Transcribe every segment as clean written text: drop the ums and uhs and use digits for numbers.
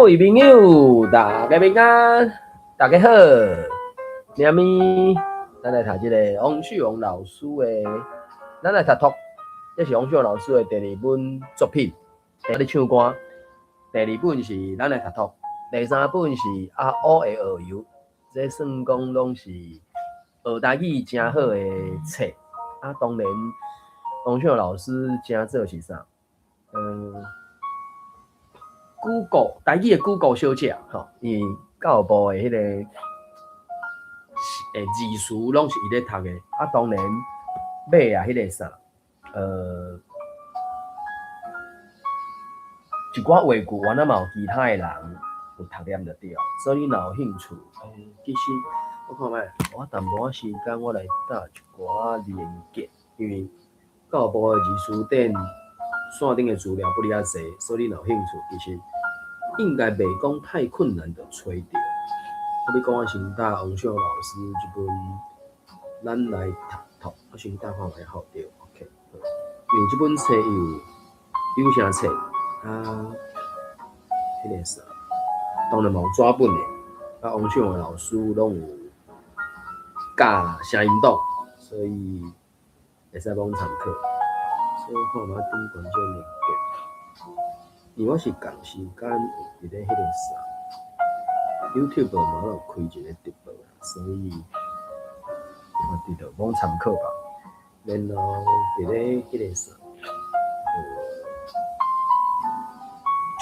位朋友，大家平安，大家好。今日咱来读这个王雪红老师的，咱来读，这是王雪红老师的第二本作品。第一唱歌，第二本是咱来读，第三本是阿乌的学游。这算讲拢是学台语真好的册。当然，王雪红老师真做是啥？Google 台语的 Google 小姐吼，因为教育部的迄个字词拢是伊咧读的。当然尾啊，迄个啥一寡话句，原来嘛有其他的人有读念得对，所以若有兴趣，其实我看卖，我淡薄仔时间我来搭一寡连结，因为教育部的字词典线顶的资料不哩仔侪，所以若有兴趣，其实应该袂讲太困难的找到。我要讲我先搭王雪红老师这本，咱来读，我先搭看卖好对 ，OK。因为这本册有啥册迄个啥，当然嘛有纸本的，王雪红老师拢有教声音档，所以会使帮参考。所以看嘛顶关这连结。因为我是共时间有伫咧迄个啥 ，YouTube 嘛有开一个直播啦，所以我伫度帮参考吧。然后伫咧迄个啥，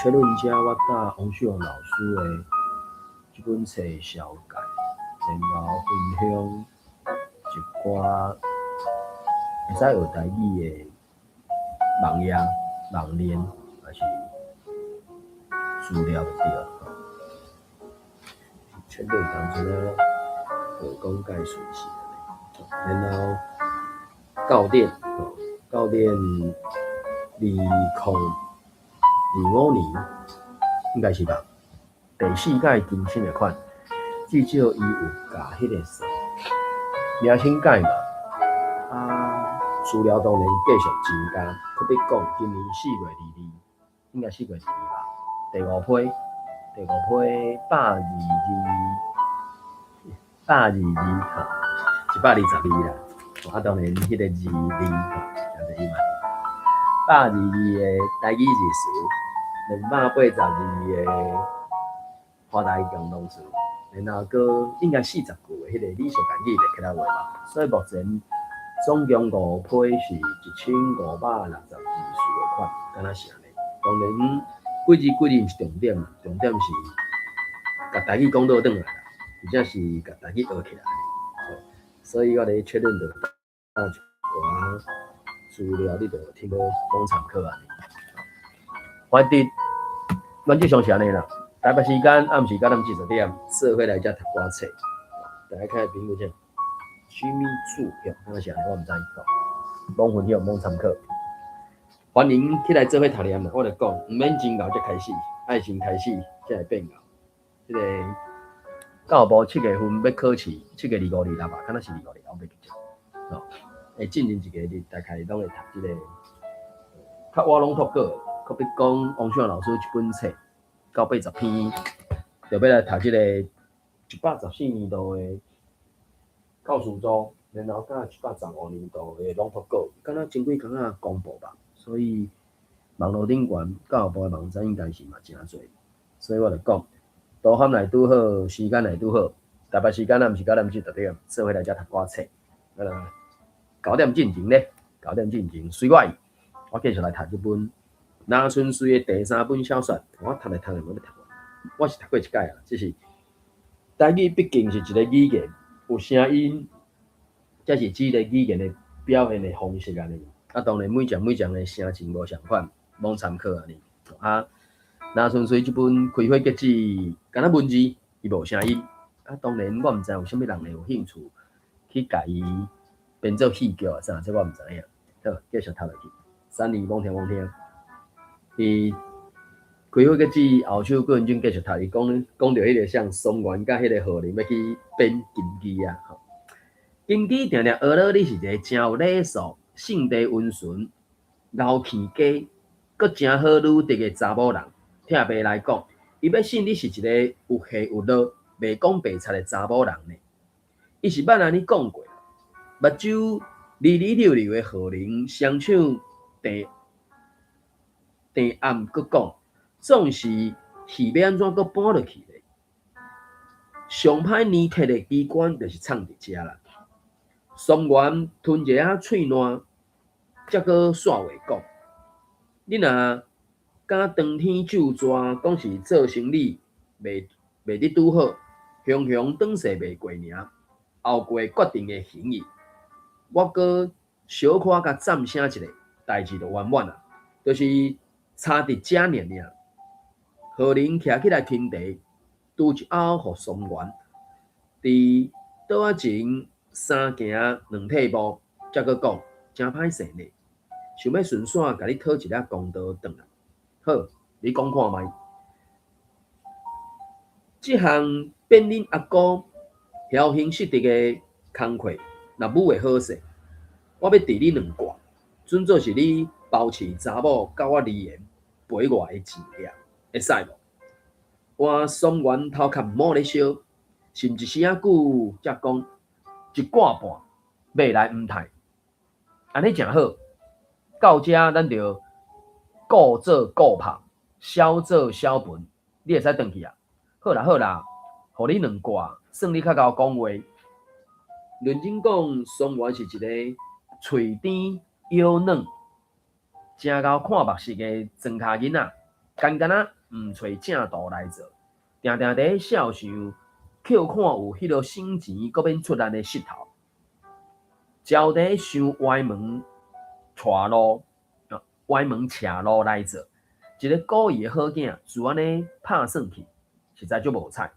确认一下我搭王雪红老师的这本册小解，然后分享一寡会使学台语的网页、网链，还是资料就对了。全部当初咧讲介顺序的，然后教典2025年应该是吧？第4届更新的款，至少伊有加迄个啥名称改嘛，资料当然继续增加。可别讲今年4月22，应该4月22吧？第5批122哈，122啦。当然迄个22哈，就是伊嘛。122的台语字词，282的华台共同词，然后搁应该40句的迄个李小简语的客家话嘛。所以目前总共5批是1562字的款，敢若是安尼。当然，几字毋是重点嘛，重点是甲台语讲倒转来啦，或者是甲台语学起来。所以我咧确认着一寡资料，你就听好讲参考安尼。反正原则上是安尼啦。台北时间暗时到咱12点，社会来遮读歌册。大家看评论上，居民住用，敢若是安尼，我毋知讲，帮分享，帮参考。欢迎起来做伙读念啦！我著讲，毋免真熬才开始，爱先开始才会变熬。这个教育部7月份要考试，7月2526吧，敢若是2526后袂记得。会进行一个日，大概拢会读这个较活拢读过。可比讲王雪红老师一本册，980篇，就要来读这个114年度的教师组，然后甲115年度的朗读稿，敢若前几工仔公布吧。所以网络顶悬教育部的网站应该是嘛真侪，所以我就讲，图涵来拄好，时间来拄好，台北时间毋是到咱10点，做伙来遮读歌册。9点进前咧，9点进前，随我意，我继续来读这本拿春水的第3本小说。我读来读去，我要读完。我是读过一届啊，只是台语毕竟是一个语言，有声音，才是这个语言的表现的方式安尼。当然每种的声情无相款，罔参考安尼。拿春水这本开花结籽，敢若文字，伊无声音。当然我毋知有啥物人会有兴趣去甲伊编做戏剧啊啥，这我毋知影。好，继续读落去。3、2，罔听。伊开花结籽，后手郭文俊继续读，伊讲到迄个像松原甲迄个贺林要去编金枝啊。金枝定定学了，你是一个真有礼数、性地温顺、敖气家，阁真好女德的查某人。听爸来讲，伊要信你是一个有下有落、袂讲白贼的查某人呢。伊是捌安尼讲过，目睭离离溜溜的何玲，双手地暗，佮讲，总是戏要安怎佮搬落去咧？上歹粘铁的机关就是藏伫遮啦。松原吞一下喙烂，则佮煞话讲。你若敢当天就抓，讲是做生意袂得拄好，雄雄转世袂过尔，后过决定的行意，我佮小可甲赞声一下，代志就圆满啦。就是差伫遮尔。何玲徛起来听茶，拄一拗互松原，伫桌仔前三行两退步，则佮讲真歹势呢。想要顺线甲你讨一粒公道转来。好，你讲看觅。即项变恁阿姑侥幸失德的工课，若舞会好势，我要治你2卦，准做是你包饲查某甲我离言陪我的钱掠，会使无？我松原头壳毋好咧烧，甚至时啊久才讲1卦半，未来毋刣，安尼诚好。到遮咱就故做故拍，小做小分，你会使转去啊。好啦好啦，互你2卦，算你较贤讲话。认真讲，松原是一个喙甜腰软、真贤看目色的庄脚囡仔，干啊毋找正道来做，定定伫笑想，扣看有迄落省钱，阁免出力的势头，招伫想歪门岔路来做，一个故意的好囝，就安尼拍算去，实在足无彩。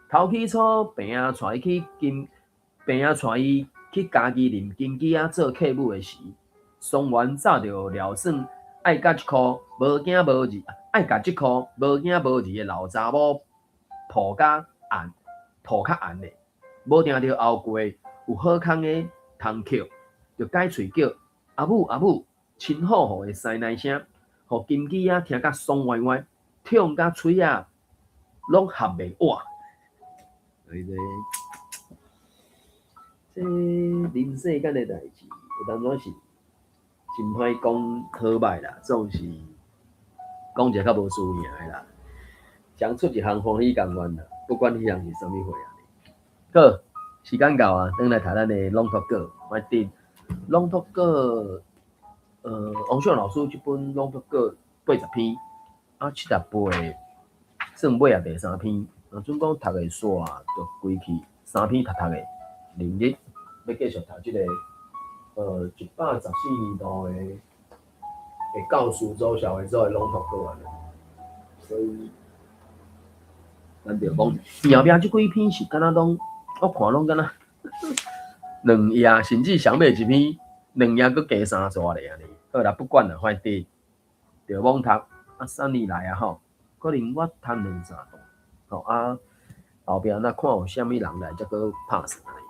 头起初病仔带伊去家己啉金鸡仔做客母的时，松原早就料算爱甲一箍无惊无二，爱甲即箍无惊无二的老查某抱较暗的，无定着后过有好康的通扣，就改喙叫阿母阿母。亲厚厚的塞奶声，互金鸡仔听甲爽歪歪，痛甲嘴啊拢合袂活。这人世间的代志，有当阵是真歹讲好歹啦，总是讲一个较无输赢的啦。讲出一项欢喜甘愿啦，不管迄项是啥物货啊。好，时间到啊，转来读咱的朗读稿，我伫朗读稿。王秀老师这本朗读稿80篇，啊70篇，算尾啊第3篇。准讲读的煞，就归去3篇读的。明日要继续读这个114年度的教师组、社会组的朗读稿啊。所以，咱就讲后壁这几篇是敢若拢，我看拢敢若2页，甚至上尾一篇2页佫加3纸咧安尼。好啦，不管啦，反正着罔读3年来啊吼，可能我读2-3段，吼后壁若看有啥物人来，则佫拍算安尼。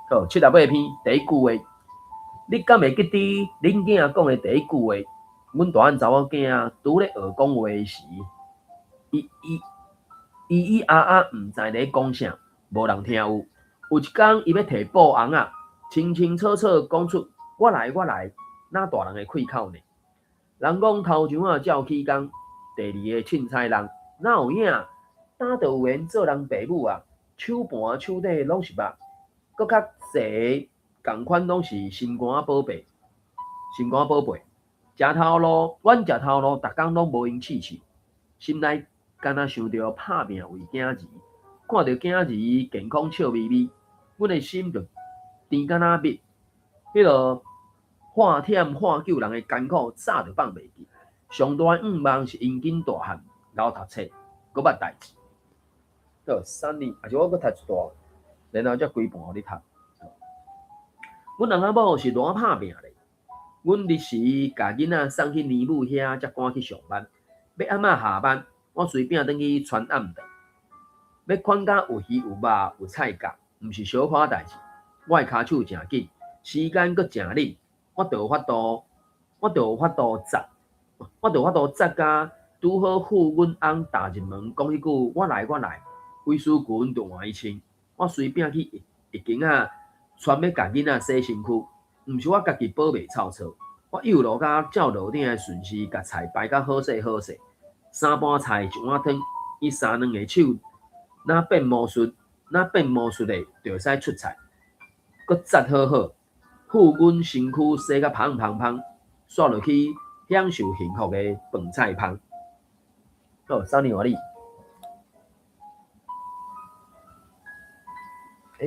好，78篇第1句话，你敢会记得恁囝讲的第1句话？阮大汉查某囝拄咧学讲话时，咿毋知咧讲啥，无人听有。有一天，伊要摕布红啊，清清楚楚讲出我来，哪大人的开口呢？人讲头上啊照起工，第2个凊彩人，哪有影？打着有缘做人爸母啊，手盘手底拢是肉，搁较济共款拢是心肝宝贝。食头路，阮食头路，逐工拢无闲试试，心内敢若想着拍拼为囝儿，看着囝儿健康笑眯眯，阮的心就甜敢若蜜。迄落化忝化救人的艰苦，早就放袂记。上大的愿望是因紧大汉，然后读册，搁捌代志。好，3年，还是我搁读一段，然后才规半互你读。阮翁仔某是偌拍拼咧，阮日时甲囡仔送去年母遐，才赶去上班。要暗仔下班，我随便转去传暗顿。要款甲有鱼有肉有菜夹，毋是小可代志。我的骹手诚紧，时间搁诚忍，我就有法度扎甲拄好赴阮翁踏入门，讲迄句我来，威斯群就换伊穿。我随便去一间仔，全要甲囡仔洗身躯，毋是我家己保袂臭臭。我幼路甲照路顶顺时甲菜摆甲好势，三盘菜一碗汤，伊三两个手若变魔术的，就会使出菜，搁扎好，赴阮身躯洗甲芳，煞落去享受幸福的饭菜芳。好，3年话你。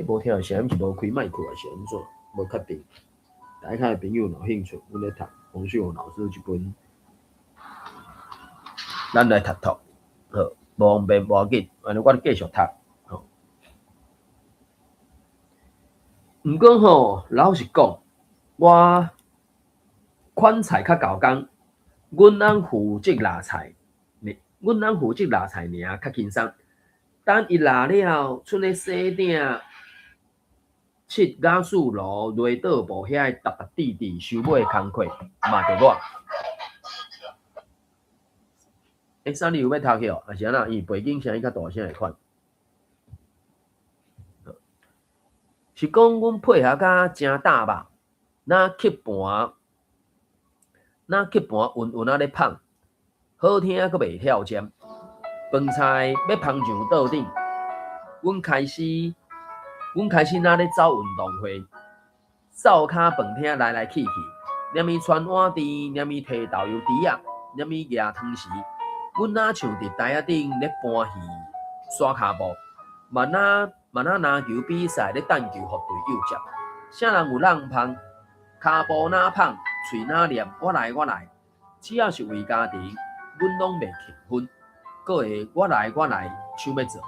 无听到声，是无开麦克还是安怎？无确定。大家朋友有兴趣，阮咧读洪秀老师一本，咱来读。好，无方便无要紧，安尼我继续读。吼，毋过吼，老实讲，我款菜较够工，阮翁负责拿菜，尔较轻松。等伊拿了，剩咧洗鼎。七雅士路雷倒步遐个踏地收尾工课嘛着我。啥你有要读去哦？还是安那？伊背景声音较大声会款。是讲阮配合甲真大吧？那吸盘稳咧芳，好听佫袂跳针。饭菜要芳上桌顶，阮开始若咧走运动会，走骹饭厅来去，念伊穿碗池，念伊摕豆油池仔，念伊夹汤匙。阮若像伫台仔顶咧搬戏、刷骹步，慢仔篮球比赛咧等球互队友接。啥人有人芳，骹步若芳，喙若念，我来，只要是为家庭，阮拢袂轻分。搁会我来，想要做。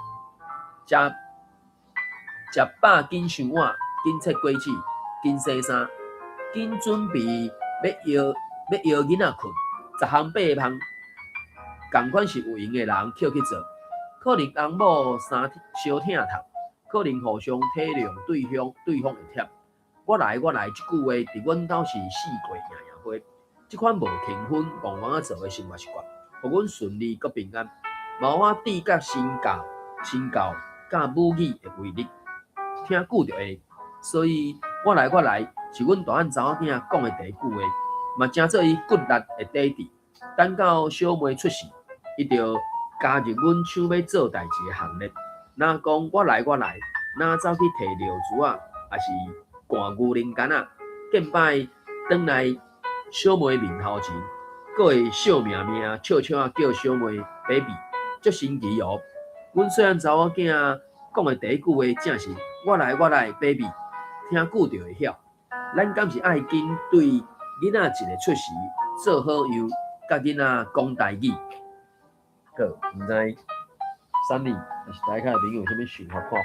食饱紧上碗，紧切果子，紧洗衫，紧准备要摇囡仔困，10项8项，同款是有闲的人捡去做。可能翁某相疼痛，可能互相体谅对方会忝。我来，这句话伫阮兜是四过赢花。这款无轻分、戆戆做的生活习惯，互阮顺利佮平安。嘛，我智甲身教甲母语的威力。听久就会，所以我来是阮大汉查某囝讲的第一句话，嘛正做伊骨力的底底。等到小妹出世，伊就加入阮想要做代志的行列。若讲我来，若走去摕尿珠啊，还是灌牛奶干啊，见摆转来小妹面头前，佫会笑眯眯、笑笑啊叫小妹 baby， 足神奇哦。阮细汉查某囝讲的第一句话正是我来 baby， 听久就会晓。咱敢是爱紧对囡仔一个出世做好友，甲囡仔讲台语。好，毋知Sunny还是大家朋友有啥物想法看法？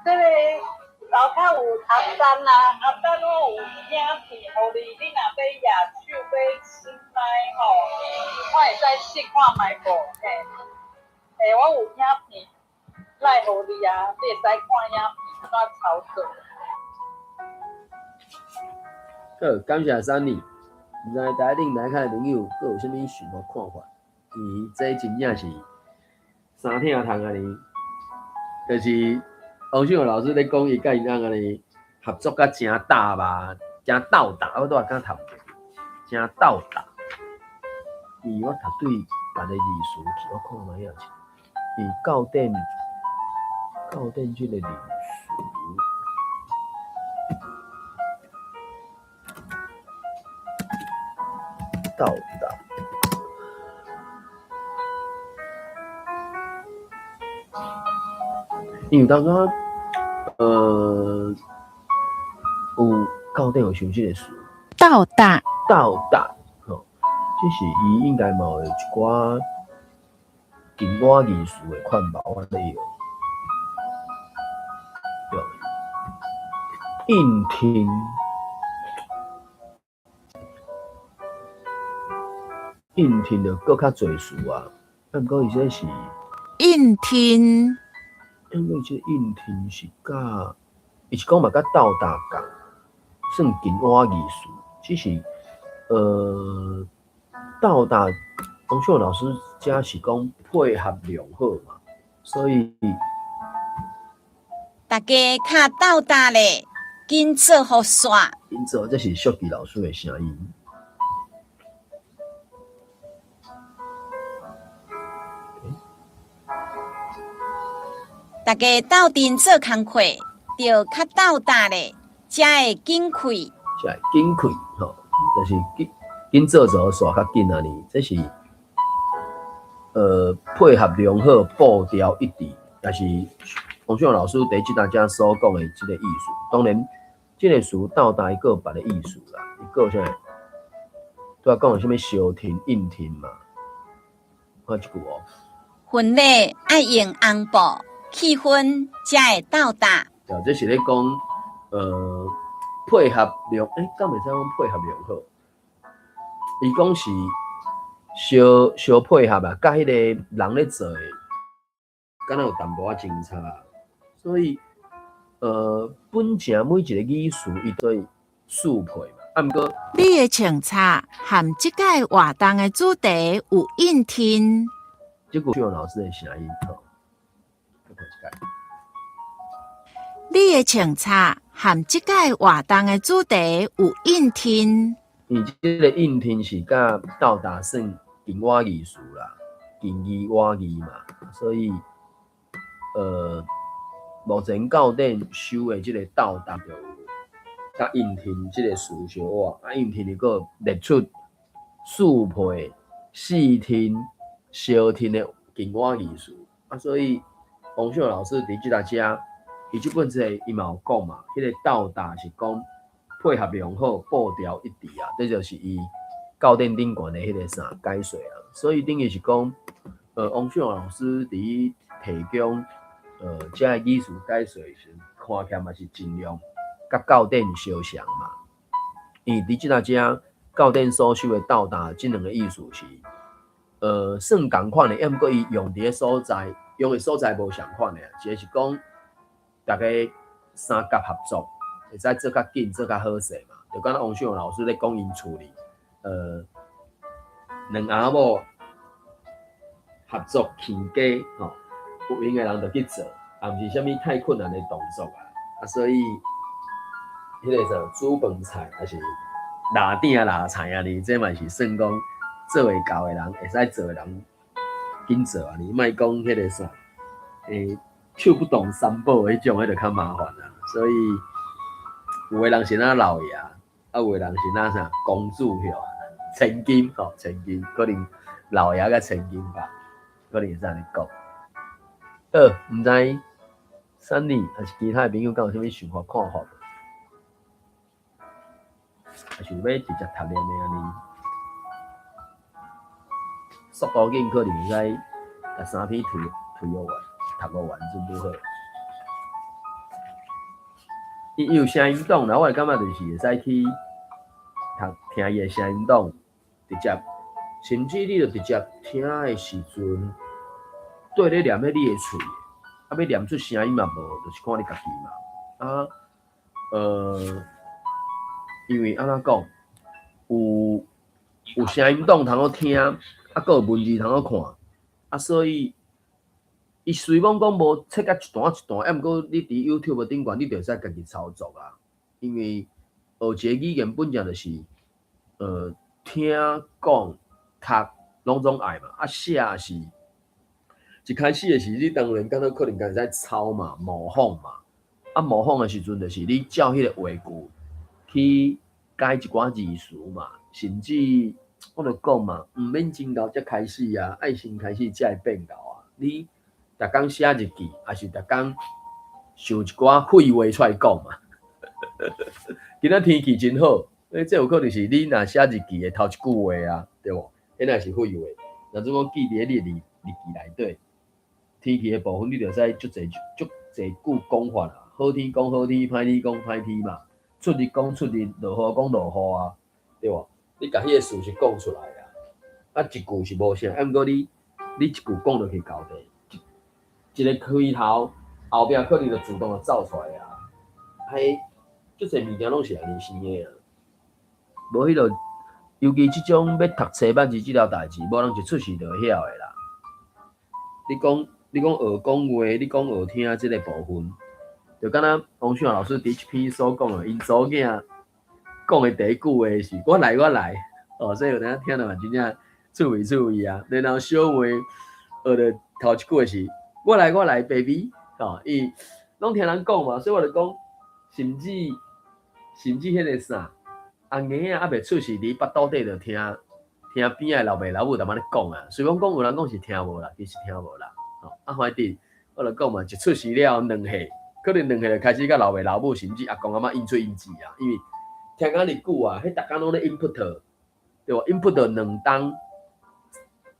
这个老较有阿丹啦，阿丹我有影片，互你若要野手要凊彩吼，我会使试看卖无嘿。我有影片，来互你啊，你会使看影片怎操作。好，感谢Sunny。毋知大家朋友佫有啥物想法看法？这真正是三疼痛安尼，就是洪秀老师咧讲伊甲因翁安尼合作甲真大吧，真斗大，我拄也敢读，真斗大。我读对别个字词去，我看卖影是。校订即个字词，斗大。因为刚刚有校订有想即个词，斗大，吼，即是伊应该嘛有一寡金碗艺术的款吧，我咧用。应听，就搁较侪词啊，毋过伊这是应听。因为这应听是甲，伊是讲嘛甲斗大共，算金碗艺术，只是到达王秀老师家是讲配合良好嘛，所以大家较斗搭咧，紧做好煞。因此这是秀吉老师的声音。大家斗阵做工课，就较斗搭咧，才会紧开。才会紧开吼，就是紧做做煞较紧啊呢，这是配合良好，步调一致，也是王秀老师伫即大家所讲的即个意思。当然，即个词到达一个别的意思啦，一个啥？拄仔讲的什么小停、应停嘛，看一句哦。婚礼爱用红布，气氛才会斗搭。对，这是咧讲配合良，敢袂使讲配合良好？伊讲是小配合啊，甲迄个人咧做的，敢若有淡薄仔精差，所以本正每一个语词伊都会速配嘛。啊，毋过你的穿插和即届活动的主题有应听。这个秀老师的声音吼，你的穿插和即届活动的主题有应听。伊即个应听是甲到达算近我艺术啦，近义我义嘛，所以目前教典修的即个到达就有甲应听即个词相活，啊应听如果列出速配、细听、小听的近我艺术啊，所以王秀老师伫即搭遮，伊即本册伊嘛有讲嘛，迄个到达是讲配合良好，步调一致啊，这就是伊教典顶悬的迄个啥解说啊。所以等于是讲，王秀老师伫提供这个艺术解说时，看起来嘛是尽量甲教典相像嘛。伊伫即搭遮教典所修的到达即两个意思是，算共款的，要毋过伊用伫个所在，用的所在无相款的，一个是讲大家三甲合作。会使做较紧，做较好势嘛。就敢若王秀老师咧讲因处理，两阿某合作起家吼，有闲个人就去做，也毋是啥物太困难的动作啊。所以迄个啥煮饭菜，还是拿鼎拿菜啊，你这嘛是算讲做会到的人，会使做的人紧做啊。你莫讲迄个啥，手不动三宝迄种，迄就较麻烦啊。所以有的人是那老爷，啊有的人是那啥公主吼，千金吼，千金可能老爷甲千金吧，可能是安尼讲。毋知Sunny还是其他的朋友敢有啥物想法看法？还是要直接读念的安尼？速度紧可能会使甲3篇推学完，读学完真拄好。伊有声音档，然后我感觉就是会使去听伊的声音档，直接，甚至你就直接听的时阵，对咧念迄你的嘴，啊要念出声音嘛无，就是看你家己嘛。因为安怎讲，有声音档通好听，啊，搁有文字通好看，啊，所以。伊虽讲无切甲一段一段，要毋过你伫 YouTube 顶悬，你就会使家己操作啊。因为学一个语言本身就是，听讲读拢总爱嘛。啊，写是一开始的时，你当然敢若可能会使抄嘛、模仿嘛。啊，模仿的时阵就是你照迄个话句去改一寡字词嘛，甚至我就讲嘛，毋免真够才开始啊，爱先开始才会变到啊。你逐工写日记，还是逐工想一寡废话出来讲嘛？今仔天气真好，这有可能是你若写日记的头一句话啊，对无？迄若是废话。若怎讲记伫你日记内底，天气的部分你着使足侪句讲法啊。好天讲好天，歹天讲歹天嘛。出日讲出日，落雨讲落雨啊，对无？你甲迄个事实讲出来啊，啊一句是无啥，啊毋过你一句讲落去到底。一个开头，后壁可能就自动就走出来啊！足侪物件拢是安尼生的啊，无迄落尤其即种要读册捌字即条代志，无人一出世就会晓的啦。你讲学讲话，你讲学听即个部分，就敢若王秀华老师第一篇所讲的，因祖囝讲的第一句话是"我来，我来"，哦，所以有当听到嘛，真正趣味趣味啊。然后小妹学的头一句是"我来，我来 ，baby"， 哦，伊拢听人讲嘛，所以我就讲，甚至迄个啥，阿囡仔还袂出世，伫腹肚底就听边仔老爸老母淡薄咧讲啊。虽然讲有人讲是听无啦，其实听无啦。哦，反正我就讲嘛，一出世了2岁，可能2岁就开始甲老爸老母甚至阿公阿嬷应出应字啊，因为听甲日久啊，迄逐工拢咧 input， 对无 ？input 2档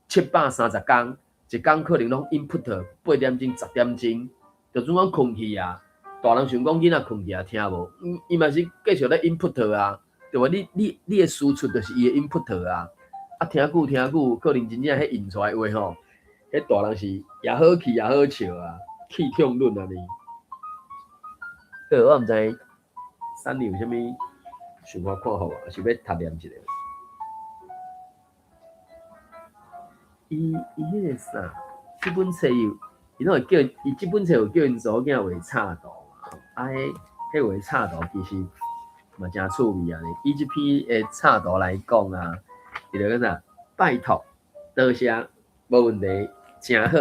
730工，一工可能拢 input 8点钟、10点钟，就总讲困去啊。大人想讲囡仔困去啊，听无？伊嘛是继续咧 input 啊，对无？你的输出就是伊的 input 啊。啊，听久，可能真正迄印出来话吼，迄大人是也好气也好笑啊，气痛论啊你。我毋知三里有啥物想法看好啊，是要读念一个。伊迄个啥，即本册伊拢会叫伊即本册有叫因祖囝画插图嘛，啊迄画插图其实嘛真趣味啊呢。伊即篇的插图来讲啊，伊就讲啥，拜托，多谢，无问题，真好。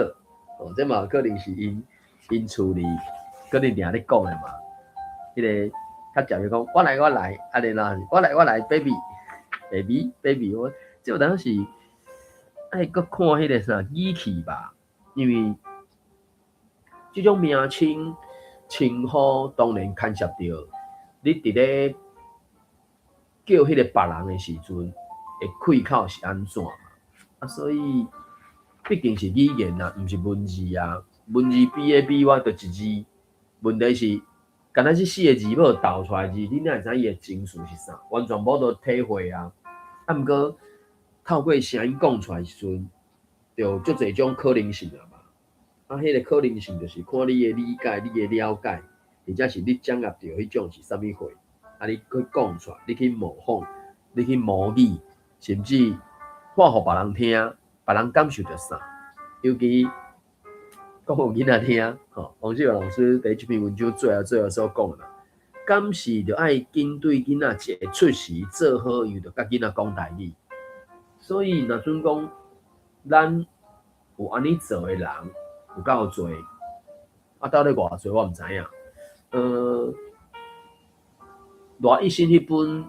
哦，这嘛可能是因厝里可能定咧讲的嘛。迄个较食就讲，我来，啊然后我来 ，baby， 我即有当是爱搁看迄个啥语气吧，因为即种名称呼当然牵涉到你伫咧叫迄个别人的时阵，会开口是安怎嘛？啊，所以毕竟是语言啊，毋是文字啊，文字比我就一字，问题是。敢若是4个字要倒出来字，你哪会知伊的情绪是啥？完全无得体会啊！啊，毋过透过声音讲出来时阵，就足侪种可能性啊嘛。啊，迄个可能性就是看你的理解、你的了解，或者是你掌握到迄种是啥物货，啊，你去讲出来，你去模仿，你去模拟，甚至看互别人听，别人感受到啥，尤其。讲互囡仔听，吼，王志华老师第一篇文章最后所讲的嘛，敢是着爱紧对囡仔一个出世做好，伊就甲囡仔讲台语。所以若准讲，咱有安尼做的人有够多，啊，到底偌多我毋知影。赖一新迄本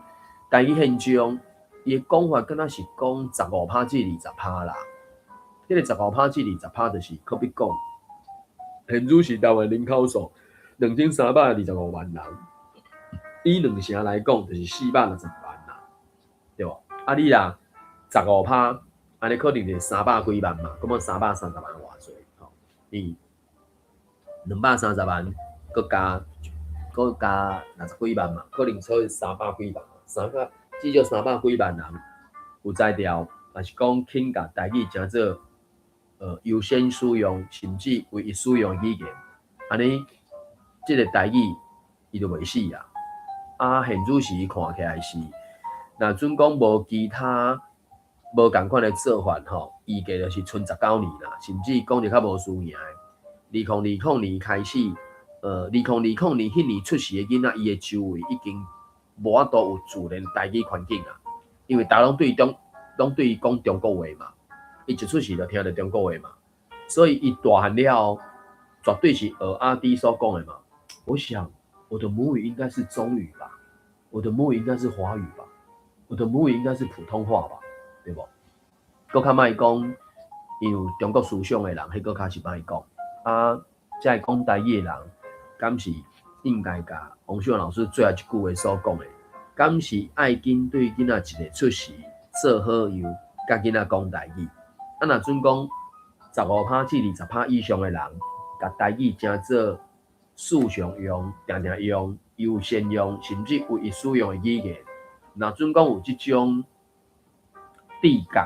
台语现象，伊的讲法敢若是讲15%至20%啦。迄个15%至20%就是可比讲。现在是台湾人口数2325万人，以2成来讲就是460万啦，对无？啊，你啦15%，安尼可能就是300几万嘛，咁啊330万偌济，吼，你230万，佮加60几万嘛，可能所以300几万，至少300几万人有才调，也是讲肯甲台语诚做。优先使用，甚至唯一使用语言，安尼，即个台语伊就袂死啊！啊，现主时看起来是，若准讲无其他无共款的做法吼，预计就是剩19年啦，甚至讲着较无输赢的。2020年开始，2020年迄年出世的囡仔，伊的周围已经无法度有自然台语环境啊，因为大家拢对伊讲中国话嘛。伊一出世就听到中国话嘛，所以伊大汉了后，绝对是学阿弟所讲的嘛。我想我的母语应该是中语吧，我的母语应该是华语吧，我的母语应该是普通话吧，对不？搁较莫讲，因为中国思想的人，迄搁较是莫讲啊。再讲台语的人，敢是应该甲王秀老师最后一句话所讲的，敢是爱紧对囡仔一个出世做好又甲囡仔讲台语。啊，若准讲15%至20%以上的人，甲台语诚做时常用、常常用、优先用，甚至唯一使用的语言。若准讲有即种地格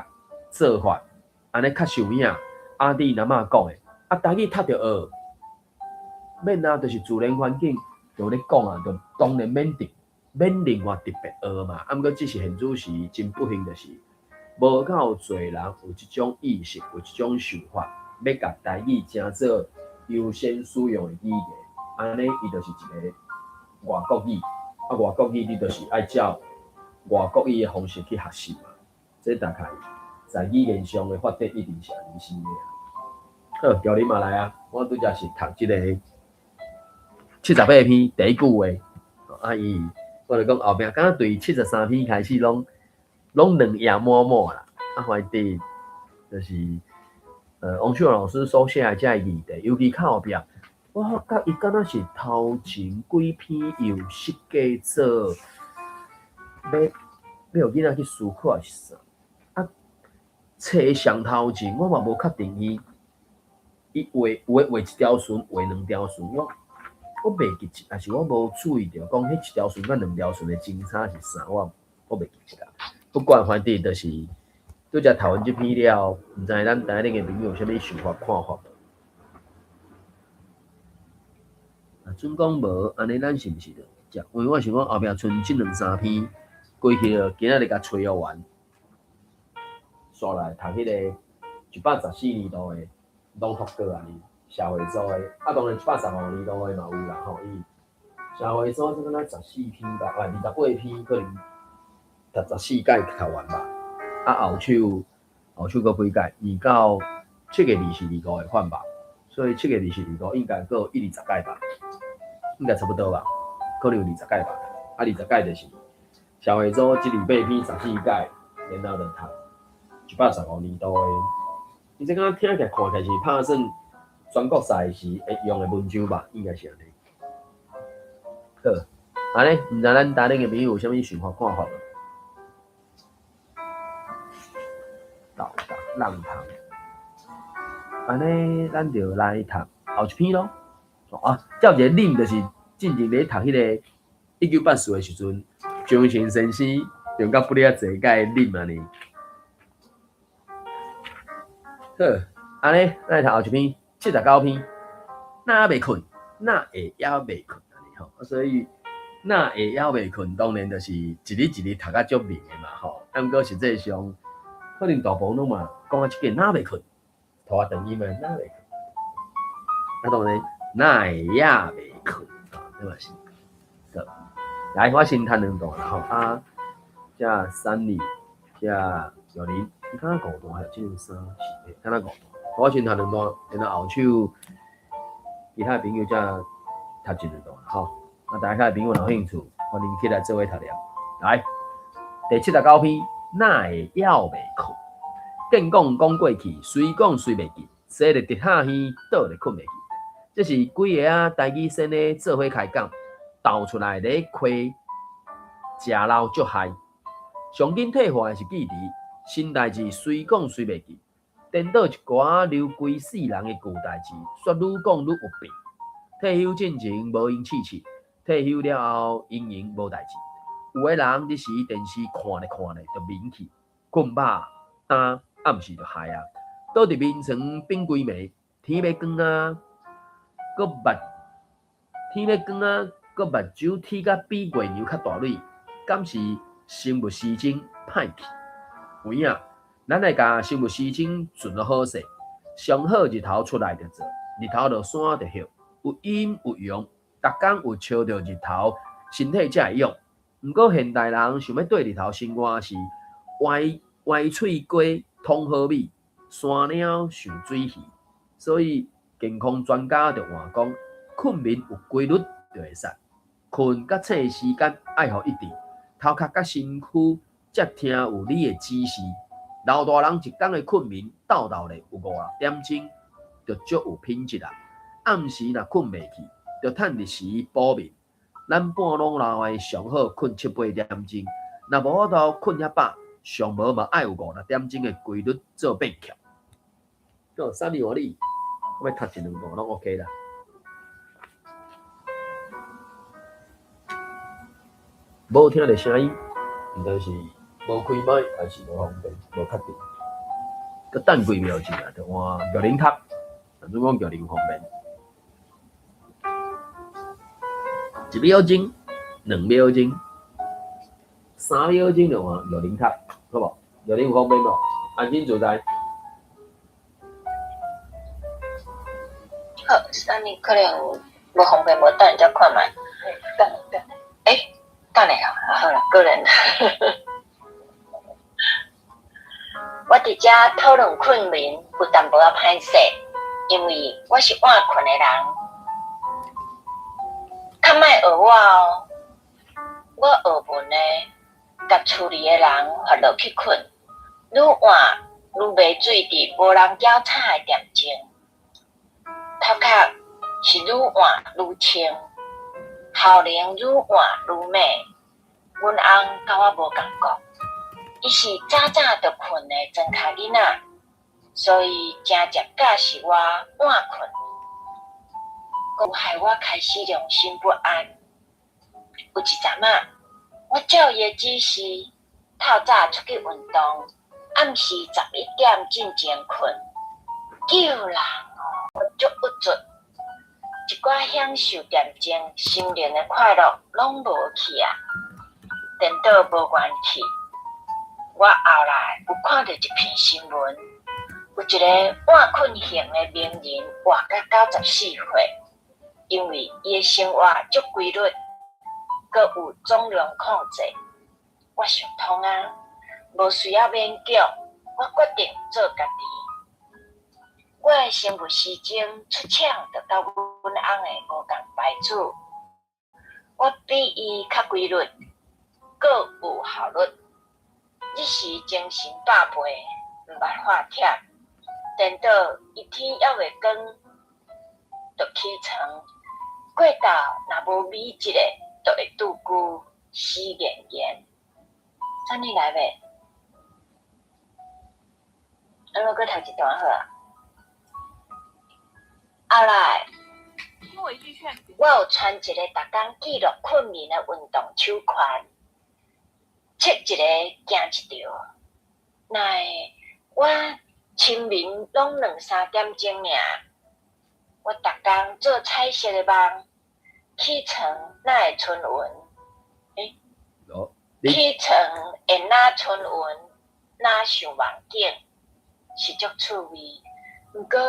做法，安尼较受影。阿弟阿嬷讲的，啊，台语读着学，免啊，就是自然环境就咧讲啊，就当然免免另外特别学嘛。啊，毋过只是现主时真不幸，就是无够侪人有即种意识，有即种想法，要甲台语诚做优先使用的语言。安尼伊就是一个外国语，啊，外国语你就是爱照外国语的方式去学习嘛。这大概在语言上的发展一定是安尼先的。好，调你嘛来啊！我拄则是读即个78篇第一句话，啊伊，我就讲后壁，敢若对73篇开始拢两页满满啦。啊，怀疑就是王秀老师所写的这个议题，尤其较后壁，我发觉伊敢若是头前几篇又设计做要有囡仔去思考是啥。啊，册上头前我嘛无确定伊画一条线，画两条线，我袂记起，但是我无注意到讲迄一条线甲两条线的前差是啥，我袂记起啦。不管反正就是拄则读完这篇了，毋知咱台顶的朋友有啥物想法看法无？啊，准讲无，安尼咱是毋是着食？因为我想讲后壁剩即两三篇过去了，今仔日甲吹学完，煞来读迄个114年度的。拢读过安尼，社会组的，啊当然115年度的嘛有啦吼，伊社会组即敢若14篇吧，28篇可能读14届读完吧，啊后手搁几届，移到7月24、25会换吧，所以7月24、25应该搁有1、20届吧，应该差不多吧，可能有20届吧，啊20届就是社会组即28篇14届，然后就读115年度的。伊这敢听起来看起来是拍算全国赛时会用的文章吧，应该是安尼。好，安尼，毋知咱台顶的朋友有啥物想法看法无？到达浪旁，安尼咱就来读后一篇咯。啊，照一个领就是进前咧读迄个1980的时阵，张先生用到不哩啊济个领安尼。好，安尼，咱来读后一篇79篇，哪未困，哪会也未困安尼吼。所以哪会也未困，当然就是一日一日读甲足明的嘛吼。啊，毋过实际上，可能大部分拢嘛讲啊，即个哪未困，拖啊长音嘛哪未困。啊，当然哪会也未困，对嘛是。好，来，我先读两段啦吼。啊，这Sunny，这小林。你敢若5段还是3、4？敢若5段。我先读2段，然后后手其他朋友才读一2段吼。啊，大家朋友有兴趣，欢迎起来做伙读了。来，第79篇，哪会还袂困？见讲讲过去，随讲随袂记，说咧直下耳，倒咧困袂记。这是几个啊台语生咧做伙开讲，斗出来咧开食老足嗨。上紧退化的是记忆。新代志随讲随袂记，颠倒一寡流规世人的旧代志，说愈讲愈有病。退休进前无闲刺刺，退休了后营营无代志。有个人你时电视看咧就眠去，困饱暗时就害啊，倒伫眠床变规暝，天要光啊，搁目睭铁甲比月娘较大蕊，敢是生物时钟歹去？有影，咱来甲生物时钟顺了好势，上好日头出来就做，日头落山就歇，有阴有阳，逐工有照着日头，身体才会用。毋过现代人想要对日头生活是歪喙鸡通好米，山鸟想水鱼，所以健康专家就话讲，困眠有规律就会使，困甲醒时间爱互一致，头壳甲身躯。才听有你的指示，老大人一天的困眠斗咧有5-6点钟，就足有品质啦。暗时若困袂去，就趁日时补眠。咱半拢老的上好困7-8点钟，若无法度困遐饱，上无嘛爱有5-6点钟的规律做变巧。好，3年换你，我要读一2段拢 OK 啦。无听到声音，毋知是。无开麦还是无方便，无确定。佮等几秒钟啊，就换玉玲读，但总讲玉玲方便。1秒钟、2秒钟、3秒钟就换录音塔，好无？录音有方便无？安静坐在。好，安尼可能无方便，无等再看卖。等，等下啊，好啦，个人。我伫遮讨论困眠有淡薄仔歹势，因为我是晚困的人。较莫学我哦，我学文呢，甲厝里的人发落去困，愈晚愈袂水伫无人搅吵的店前，头壳是愈晚愈清，效能愈晚愈美。阮翁甲我无共讲。伊是早早就困的庄脚囡仔，所以真正教是我晚困，讲害我开始良心不安。有一阵仔，我照伊的指示，透早出去运动，暗时11点进前困。救人哦，我足不足，一寡享受恬静心灵的快乐拢无去啊，颠倒无关去。我后来有看到一篇新闻，有一个晚困型的名人活到94岁，因为伊的生活足规律，阁有总量控制。我想通啊，无需要勉强，我决定做家己。我的生活时钟出抢就到阮翁的无共牌子，我比伊较规律，阁有效率。一时精神百倍，毋捌发忝，等到一天还未光，就起床。过道若无美一个，就会拄句死言言。怎你来袂？咱要搁读一段好啊。后来，我有传一个逐工记录困眠的运动手环。切一个行一条，那会我清明拢2-3点钟尔。我逐工做彩色的梦，起床哪会春运？起床会哪春运？哪想梦境？是足趣味。毋过，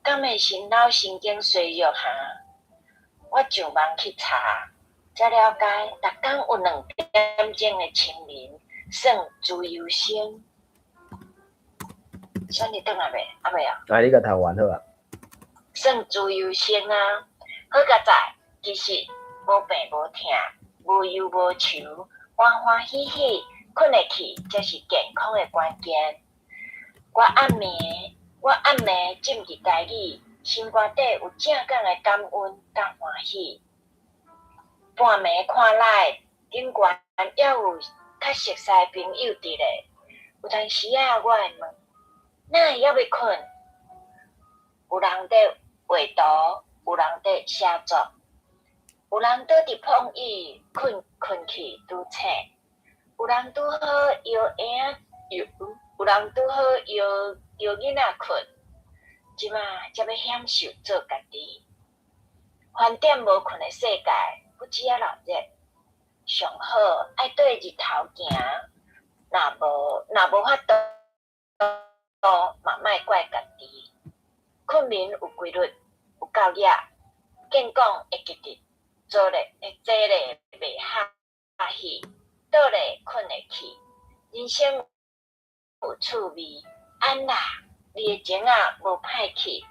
敢会是脑神经衰弱哈？我上网去查。才了解，逐工有2点钟的清眠，算最优先。算你转来未？未啊？你甲读完好啊。算最优先啊！好佳哉，其实无病无痛，无忧无愁，欢欢喜喜困会去，才是健康的关键。我暗暝浸伫台语，心肝底有正港的感恩甲欢喜。半暝看来，顶悬还有较熟悉的朋友伫咧。有当时啊，我会问，哪会还未困？有人伫画图，有人伫写作，有人倒伫碰椅困去拄醒，有人拄好有人拄好摇囡仔困。即马才要享受做家己。饭店无困的世界。不只要热热，上好爱对日头行。若无法度，嘛莫怪家己。困眠有规律，有够野，健讲会记得，坐咧袂哈气，倒咧困会去。人生有趣味，安啦，你的情啊无歹去。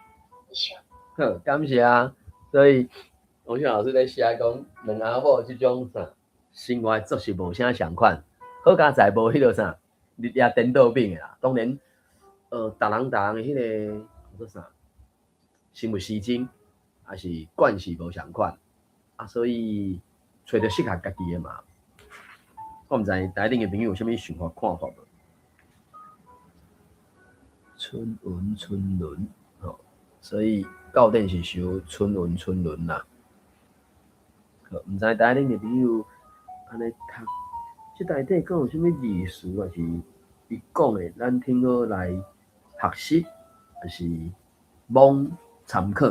好，感谢啊。所以。王轩老师在写讲，两阿某即种啥生活作息无啥相款，好佳哉无迄落啥日夜颠倒病的啦。当然，逐人的迄个叫做啥生活时钟，还是惯势无相款啊，所以找着适合家己的嘛。我毋知台顶的朋友有啥物想法看法无？春轮，吼，所以到底是收春轮啦。毋知台顶的朋友安尼读，即内底讲有啥物字词，还是伊讲的，咱听好来学习，还是罔参考？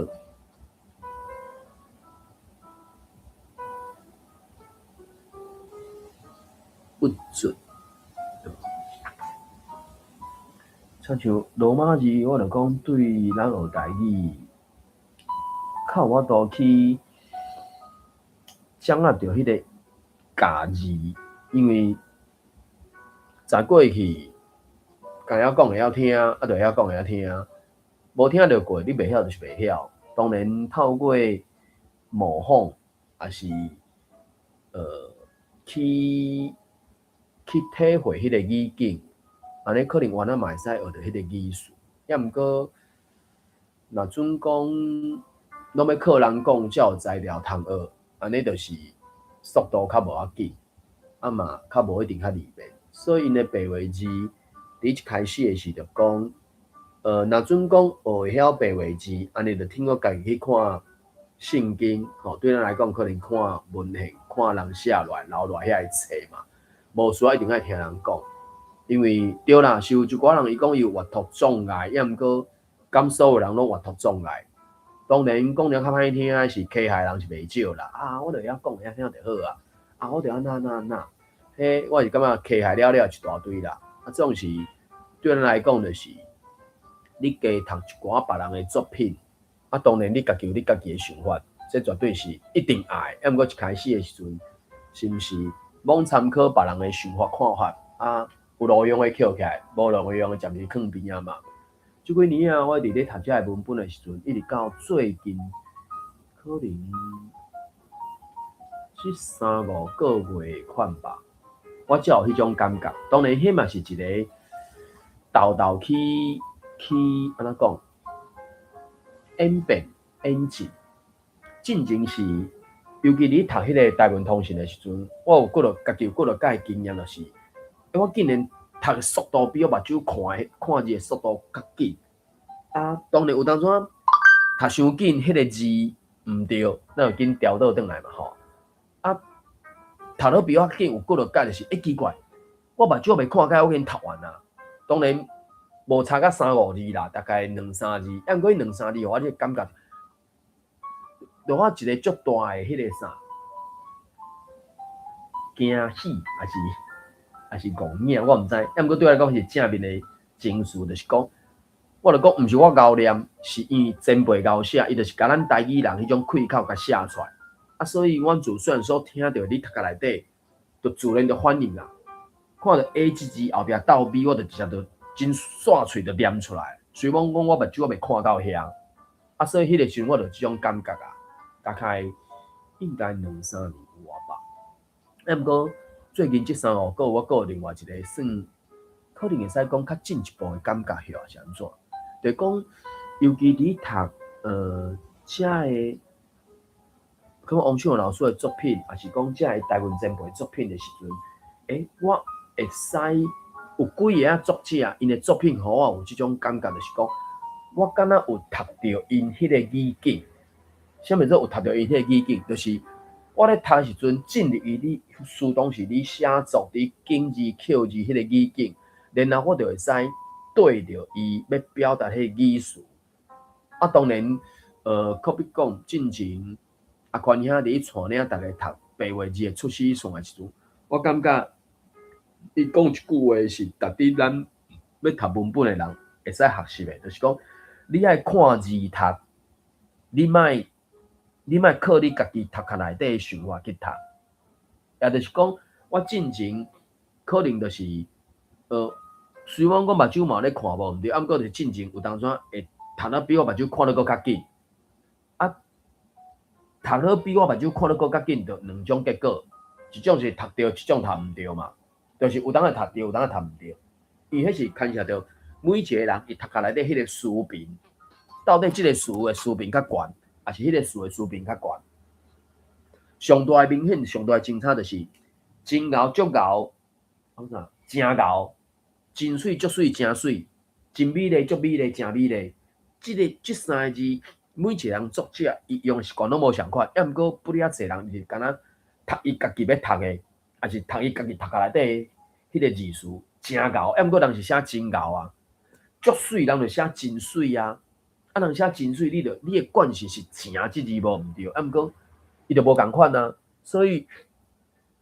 不准。亲像罗马字，我就讲对咱学台语，较有法度去掌握着迄个假字，因为在过去，敢晓讲会晓听，啊，就会晓讲会晓听，无听着过，你袂晓就是袂晓。当然，透过模仿，也是去体会迄个语境，安尼可能原来嘛会使学着迄个语术。也毋过，若准讲拢要靠人讲才有材料通学，安尼就是速度较无要紧，啊嘛较无一定较利便。所以因的白话字，伫一开始的时就讲，若准讲学会晓白话字，安尼就听我家己去看圣经，吼，对咱来讲可能看文献、看人写落留落遐个册嘛，无需要一定爱听人讲，因为对啦，是有一寡人伊讲伊有阅读障碍，也毋过敢所有人拢阅读障碍。当然讲了较歹听的是欺害人是袂少啦，啊，我著会晓讲会晓听就好啊，啊，我著要那。迄我是感觉欺害了一大堆啦，啊，这种是对咱来讲就是，你加读一寡别人的作品，啊，当然你家己有你家己的想法，这绝对是一定爱。要毋过一开始的时阵，是毋是罔参考别人的想法看法啊？有路用的捡起来，无路用的暂时放边仔嘛。即几年啊，我伫咧读这个文本的时阵，一直到最近，可能这3-5个月款吧。我才有迄种感觉，当然，迄嘛是一个豆去安怎讲演变演进。进前是，尤其你读迄个台文通信的时阵，我有家己有几落届经验，就是我竟然读的速度比我目睭看字的速度较紧。啊，当然有当阵读伤紧，迄个字毋对，咱就紧调倒转来嘛吼。啊。读得比我紧有几落届就是奇怪，我目睭未看解，我已经读完啦。当然无差到3-5字啦，大概2-3字。毋过伊2-3字，我迄个感觉，就我一个足大的迄个啥，惊喜还是戆影，我毋知。毋过对我来讲是正面的情绪，就是讲，我就讲毋是我熬念，是因为前辈熬写，伊就是甲咱台语人迄种开口甲写出来。啊，所以阮自虽然说听到你读个内底，就自然就反应啦。看到 A 字后壁倒 B， 我就直接就真煞喙就念出来。虽然讲我目睭未看到遐，啊，所以迄个时阵我就即种感觉啊，大概应该2-3年有啊吧。毋过最近这3-5个月，我有另外一个算可能会使讲较进一步的感觉是安怎？就讲，尤其你读遮个。讲王秋老师的作品，还是讲这台湾前辈作品的时阵，我会使有几个作者，因的作品，互我有这种感觉，就是讲，我敢若有读到因迄个语境。啥物事有读到因迄个语境，就是我咧读的时阵，进入于你书当时你写作伫经字、扣字迄个语境，然后我就会使对着伊要表达迄个意思。啊，当然，可比讲进前。啊，关兄伫带领大家读白话字的出师上的时阵，我感觉伊讲一句话是，值得咱要读文本的人会使学习的，就是讲你爱看字读，你莫靠你家己读壳内底的想法去读，也就是讲，我进前可能就是虽然我目睭嘛咧看无毋对，毋过就是进前有当阵会读得比我目睭看得佫较紧。读好比我目睭看得佫较紧，就2种结果，一种是读对，一种读毋对嘛。就是有当会读对，有当会读毋对。伊迄是牵涉到每一个人伊读壳内底迄个水平，到底即个词的水平较悬，还是迄个词的水平较悬？上大的明显、上大的精彩就是真牛、足牛，讲啥？真牛、真水、足水、真水、真美丽、足美丽、真美丽。即3个字。每一个人作者伊用的习惯拢无相款，要毋过不哩啊侪人是敢若读伊家己要读的，还是读伊家己读壳内底迄个字词真牛，要毋过人是写真牛啊，足水人就写真水啊，啊人写真水，你的惯势是真即字无毋对，要毋过伊就无共款啊，所以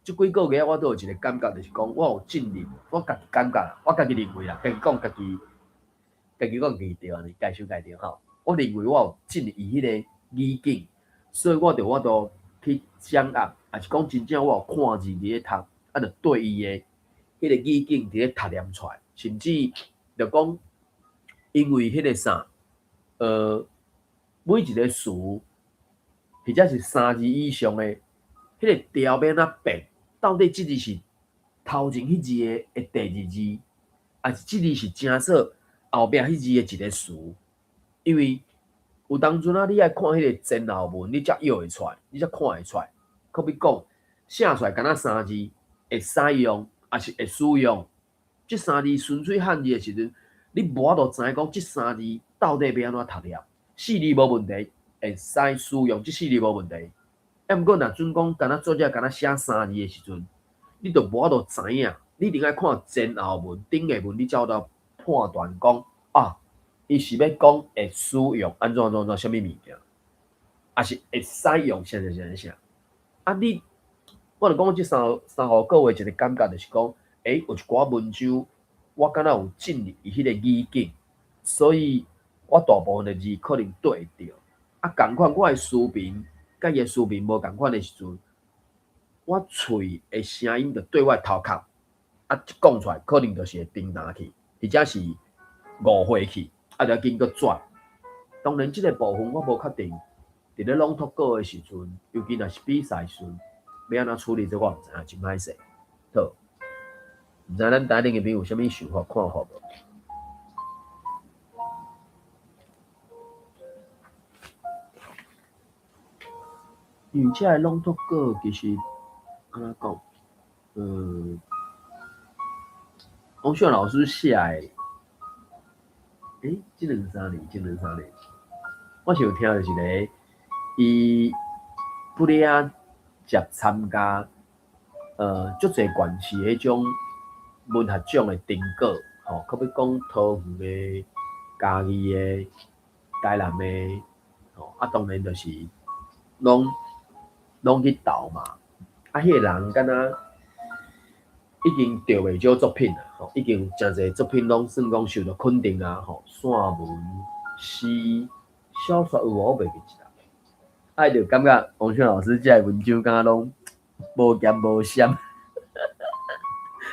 即几个月我都有一个感觉，就是讲我有进入，我家己感觉啦，我家己认为啦，家己讲家己对安尼，介绍介对吼。我认为我有进入伊迄个语境，所以我就去掌握，也是讲真正我有看字伫咧读，啊，就对伊的迄个语境伫咧读念出来，甚至就讲因为迄个啥，每一个词或者是3字以上的，迄个调要安怎变？到底即字是头前迄字的第二字，还是即字是正说后壁迄字的一个词？因为有当阵啊，你爱看迄个前后文，你才摇会出来，你才看会出来。可比讲写出来敢若3字会使用，还是会使用？即3字纯粹汉字的时阵，你无法度知影讲即3字到底要安怎读念。4字无问题，会使使用，即4字无问题。毋过若准讲敢若作者敢若写3字的时阵，你就无法度知影，你一定爱看前后文、顶个文，你才有得判断讲啊，伊是要讲会使用安怎啥物物件，还是会使用啥。啊，我就讲即三号个月一个感觉就是讲，有一寡文章我敢若有进入伊迄个语境，所以我大部分的字可能对会着。啊，共款我的书评，甲伊的书评无共款的时阵，我喙的声音就对我头壳，啊，一讲出来可能就是会叮当去，或者是误会去，啊，就要经过转。当然，即个部分我无确定，伫咧朗读稿的时阵，尤其若是比赛时阵，要安怎处理，这我毋知影，真歹势。好，毋知咱台顶个朋友有啥物想法看法无？因为这个朗读稿其实安怎讲？王秀老师写的，这两三年，我是有听到一个，伊不了接参加，足侪县市迄种文学奖的评稿，吼，可比讲桃园的、嘉义的、台南的，吼，啊，当然就是拢去投嘛，啊，迄个人敢若已经得袂少作品啦，吼，已经有真侪作品拢算讲受到肯定啊，吼，散文、诗、小说有无我袂记一啦，啊，就感觉王轩老师这个文章敢若拢无咸无咸，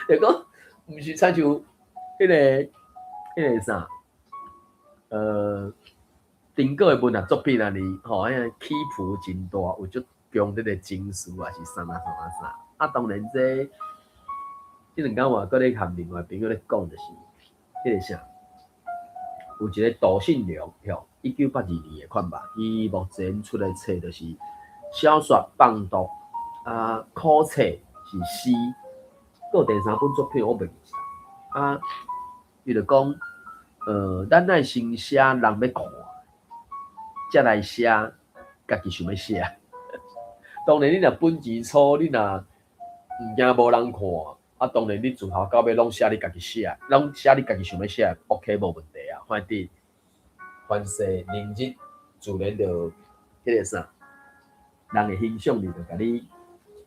就讲毋是亲像迄个啥，丁哥的文学作品啊，吼，迄起伏真大，有足强这个情绪啊，是啥，啊，当然这两天我搁咧和另外朋友咧讲，就是迄个啥，有一个杜信良，吼，1982年的款吧，伊目前出的册就是小说放毒啊，考册是诗，搁第3本作品我袂记啦，啊，伊就讲，咱爱先写人要看，才来写家己想要写。当然，你若本钱粗，你若毋惊无人看，啊，当然你自头到尾拢写你家己写，拢写你家己想要写 ，OK 无问题啊。反正凡事认真，自然就迄个啥，人会欣赏你，就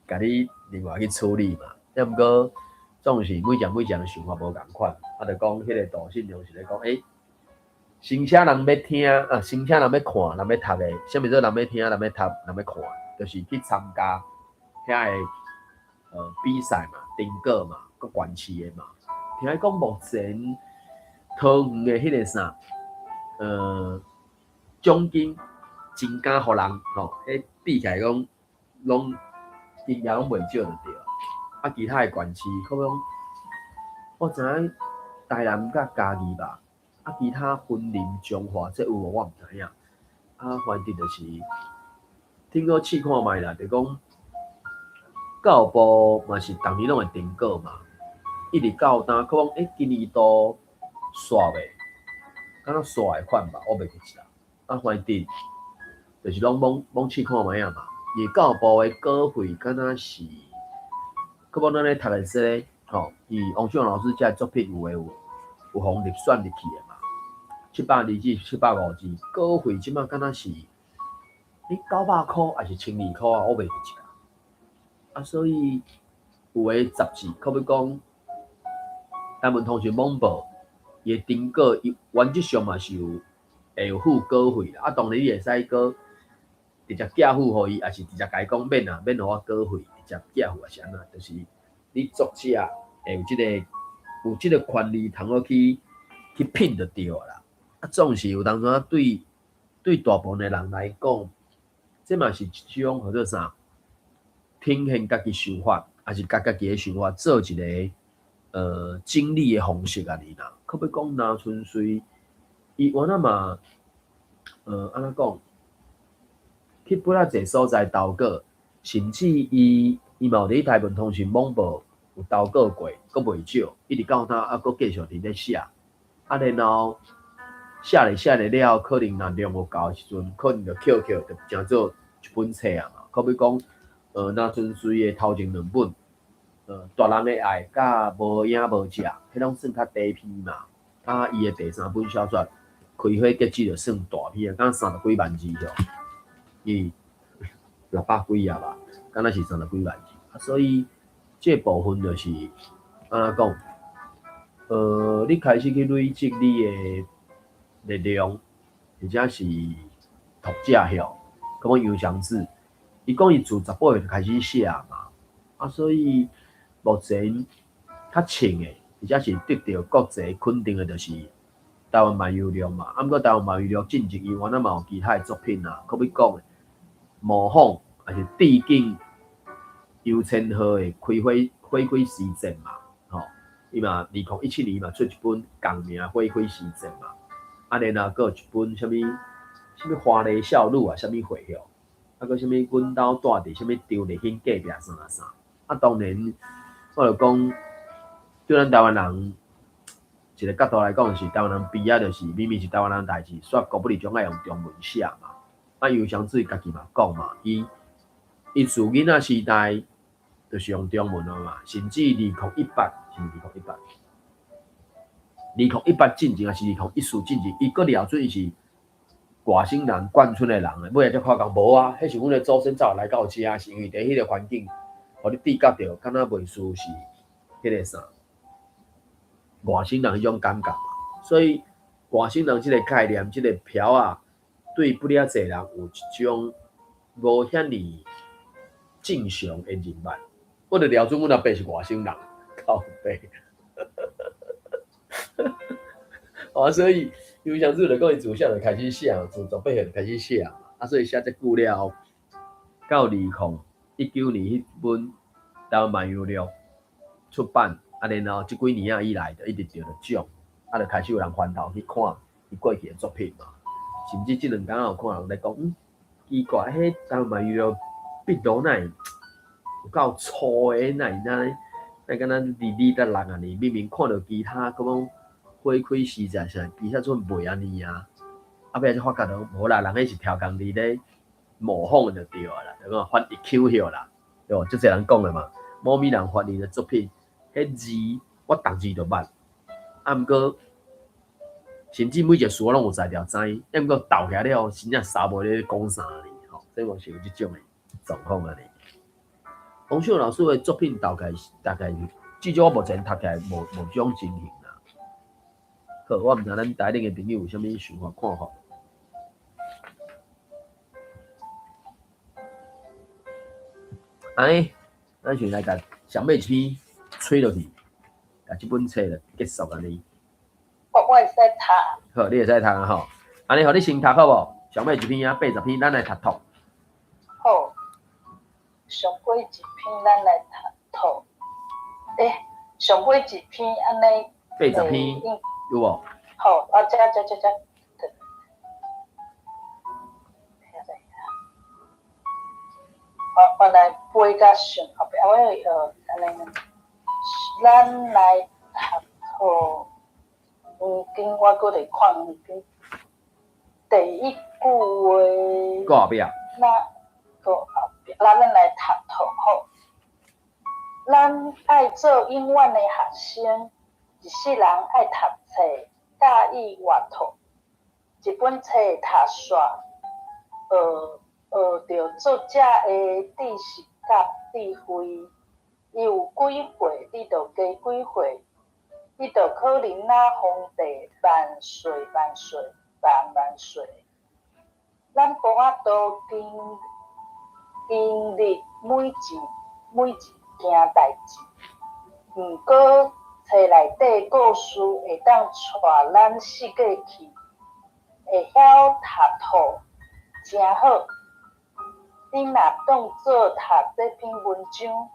甲你另外去处理嘛。要毋过总是每件的想法无共款，啊，就讲迄个杜信良是咧讲，先写人要听啊，先写人要看，人要读的，啥物做人要听、人要读、人要看。就是去参加遐个比赛嘛、评稿嘛、搁县市的嘛。听讲目前桃园的迄个啥，奖金真敢互人吼，迄比起来讲，拢金额拢袂少就对。啊，其他的县市，可能我知影台南甲嘉义吧，啊，其他云林、彰化这有无我毋知影。啊，反正就是。听过试看卖啦，就讲教育部嘛是逐年拢会定稿嘛，一直到当可讲今年都煞未，敢若煞的款吧，我袂记起啦。啊，反正就是拢罔试看卖啊嘛。而教育部的稿费敢若是，可讲咱咧读的说，吼，伊王秀老师这作品有互入选入去的嘛，720字、750字，稿费即马敢若是。900块还是1200块啊？我袂记啦。啊，所以有诶杂志，可比讲台湾通讯网报，伊诶订购伊原则上嘛是会付稿费啦。当然你会使个直接寄付互伊，还是直接甲伊讲免互我稿费，直接寄付也是安那，就是你作者会有即个权利，通好去聘就对啦。总是有当时对大部分的人来讲，这嘛是一种或者啥，听现家己想法，还是家己的想法做一个整理的方式啊，你啦。可要讲拿纯粹，伊原来嘛，安怎讲，去不了侪所在投稿，甚至伊嘛有伫台湾通讯网报有投稿过，阁袂少，一直到他阁继续伫咧写，然后。写咧了，可能若量有够的时阵，可能就扣就成做一本册啊嘛。可比讲，若纯粹的头前2本，大人的爱甲无影无食，迄种算较低篇嘛。伊的第3本小说开花结籽就算大篇啊，敢30几万字哦，伊600几啊吧，敢若是30几万字。所以这部分就是安怎讲？你开始去累积你的力量，或者是读者票，咁样游祥子，伊讲伊自18岁就开始写嘛，所以目前较清的，或者是得到国际肯定的，就是台湾漫游录嘛。毋过台湾漫游录进前，伊原来嘛有其他的作品啊，可比讲的模仿，还是致敬游千鹤的开花时阵嘛，伊嘛2017年嘛出一本同名花时阵嘛。然后阁有一本什么花梨少女啊，什么会哦，阁什么阮兜住伫什么张丽欣隔壁啥。当然，我就讲，对咱台湾人一个角度来讲，是台湾人悲哀，就是明明是台湾人代志，煞国不离种爱用中文写嘛。游祥子家己嘛讲嘛，伊自囡仔时代就是用中文嘛，甚至2018是2018进前还是2014进前，伊搁了准伊是外省人眷村的人诶，尾仔才看讲无啊，迄是阮的祖先早来到遮，是因为伫迄个环境，互你比较着，敢若袂输是迄个啥外省人迄种感觉嘛。所以外省人即个概念，即个漂啊，对不了侪人有一种无遐尼正常的认捌。我着了准阮阿伯是外省人，靠北。所以游祥子就讲伊自小就开始写，自18岁就开始写嘛。所以写这久了，到2019年迄本台湾漫游录出版，然后这几年以来就一直得着奖，就开始有人翻头去看伊过去的作品嘛。甚至这2天有看人在讲，奇怪，迄台湾漫游录笔图哪会有够粗的，哪敢若2到6啊呢？明明看到其他咁讲。花开时在啥，其他阵袂安尼啊。尾仔才发觉到，无啦，人迄是调工伫咧模仿就对啦，对个翻译口hiệu啦，对无？就这人讲的嘛。某米人翻译的作品，迄字我逐字都捌，毋过甚至每一个词我拢有才调知，毋过斗起来了，真正三袂咧讲啥呢？所以我是有即种的状况啊呢。洪秀老师的作品大概至少我目前读起来无这种情形。好，我毋知咱台顶的朋友有啥物想法看法。咱先来甲上尾一篇吹落去，甲这本册就结束安尼。我会使读。好，你会使读啊吼。安尼，互你先读好无？上尾一篇啊，80篇，咱来读读。好，上尾一篇咱来读。上尾一篇安尼。80篇。有无？好，这。我来背甲上后壁，安尼，咱来读经我搁来看经第1句话。搁后壁。搁后壁，咱来读好。咱爱做永远的学生。一世人爱读册，介意阅读，一本册读煞，学着作者的知识甲智慧，伊有几岁，你就加几岁，你就可能那皇帝万岁万岁万万岁。咱无法度经历每一件代志，毋过册内底故事会当带咱世界去，会晓读透，真好。你若当做读这篇文章，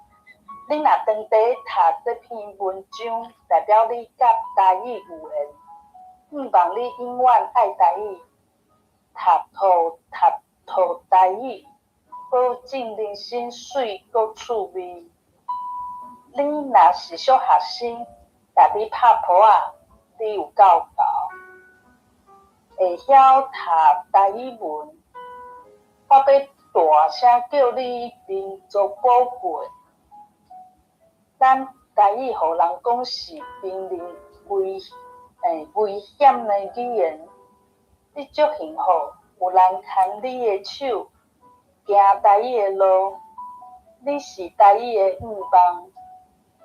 你若长地读这篇文章，代表你甲台语有缘。希望你永远爱台语，读透台语，保证人生水阁趣味。你若是小学生，甲你拍谱仔，你有够厚，会晓读台语文，我要大声叫你民族宝贝。咱台语互人讲是濒临危险的语言，你足幸福，有人牵你的手，行台语的路，你是台语的愿望。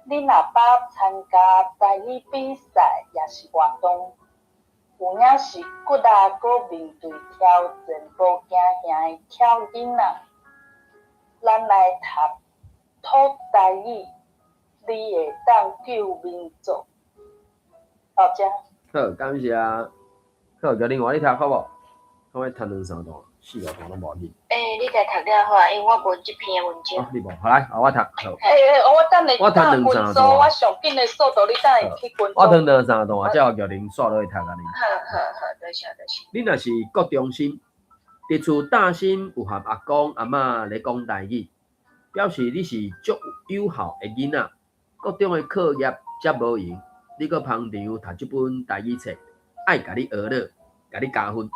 你若捌参加台语比赛，也是活动，有影是骨力阁面对挑战，无惊吓的挑囡仔，咱来读土台语，你会当救民族。到这。好，感谢。好，叫另外你读好无？我读2、3段，4、5段拢无去。你家读了好啊，因为我无这篇文章。你无，好来，我读。好。我等下我读2、3段。我上紧的速度，你等下去滚。我读2、3段，才有叫恁刷落去读安尼。好，多谢。你若是国中生，伫厝大心有和阿公阿嬷咧讲台语，表示你是足有孝的囡仔。国中的课业则无用，你搁旁场读这本台语册，爱甲你学了，甲你加分。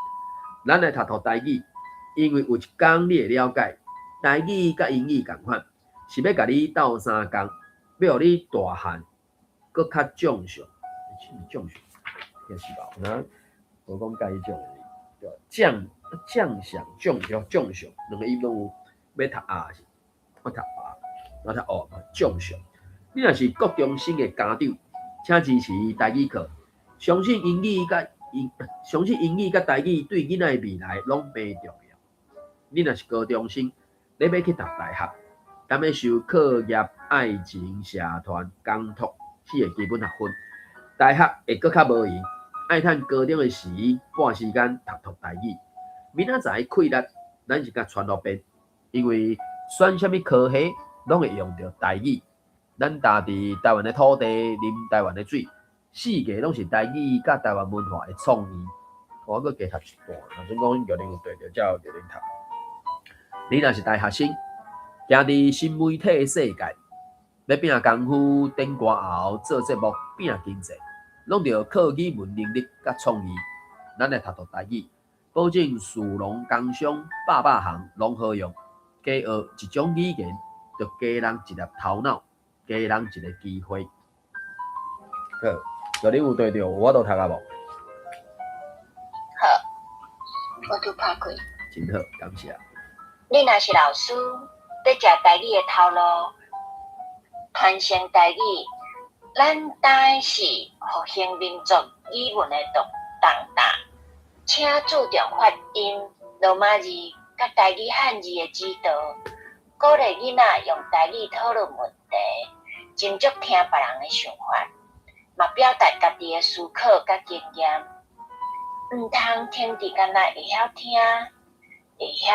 咱来读台语，因为有一天你会了解，台语甲英语同款，是要甲你斗相共，要互你大汉搁较奖赏。奖赏，也是吧？无讲介意奖的，奖赏、奖赏，两个音拢有。要读啊是，我读啊，我读哦，奖赏。你若是国中生的家长，请支持台语课，相信英语甲台语对囡仔的未来拢袂重要。你若是高中生，你要去读大学，但要修课业、爱情、社团、工作4个基本学分，大学会搁较无用，爱趁高中的时半时间读台语。明仔载开力，咱是甲传落边，因为选什么科系拢会用到台语。咱踏伫台湾的土地，啉台湾的水，4个拢是台语甲台湾文化的创意。我搁加读一段，若准讲有恁有对着，才有着恁读。你若是大学生，行伫新媒体的世界，要拼功夫、顶歌后做节目、拼经济，拢着靠语文能力甲创意。咱来读台语，保证属农工商百项拢好用。加学一种语言，着加人一粒头脑。给人一个机会。好，若恁有对着，我都读啊无？好，我拄拍开。真好，感谢。你若是老师，要食台语的头路，传承台语，咱当然是复兴民族语文的重担，请注重发音、罗马字甲台语汉字的指导，鼓励囡仔用台语讨论问题。斟酌听别人的想法，嘛表达家己的思考甲经验，毋通听伫干那会晓听，会晓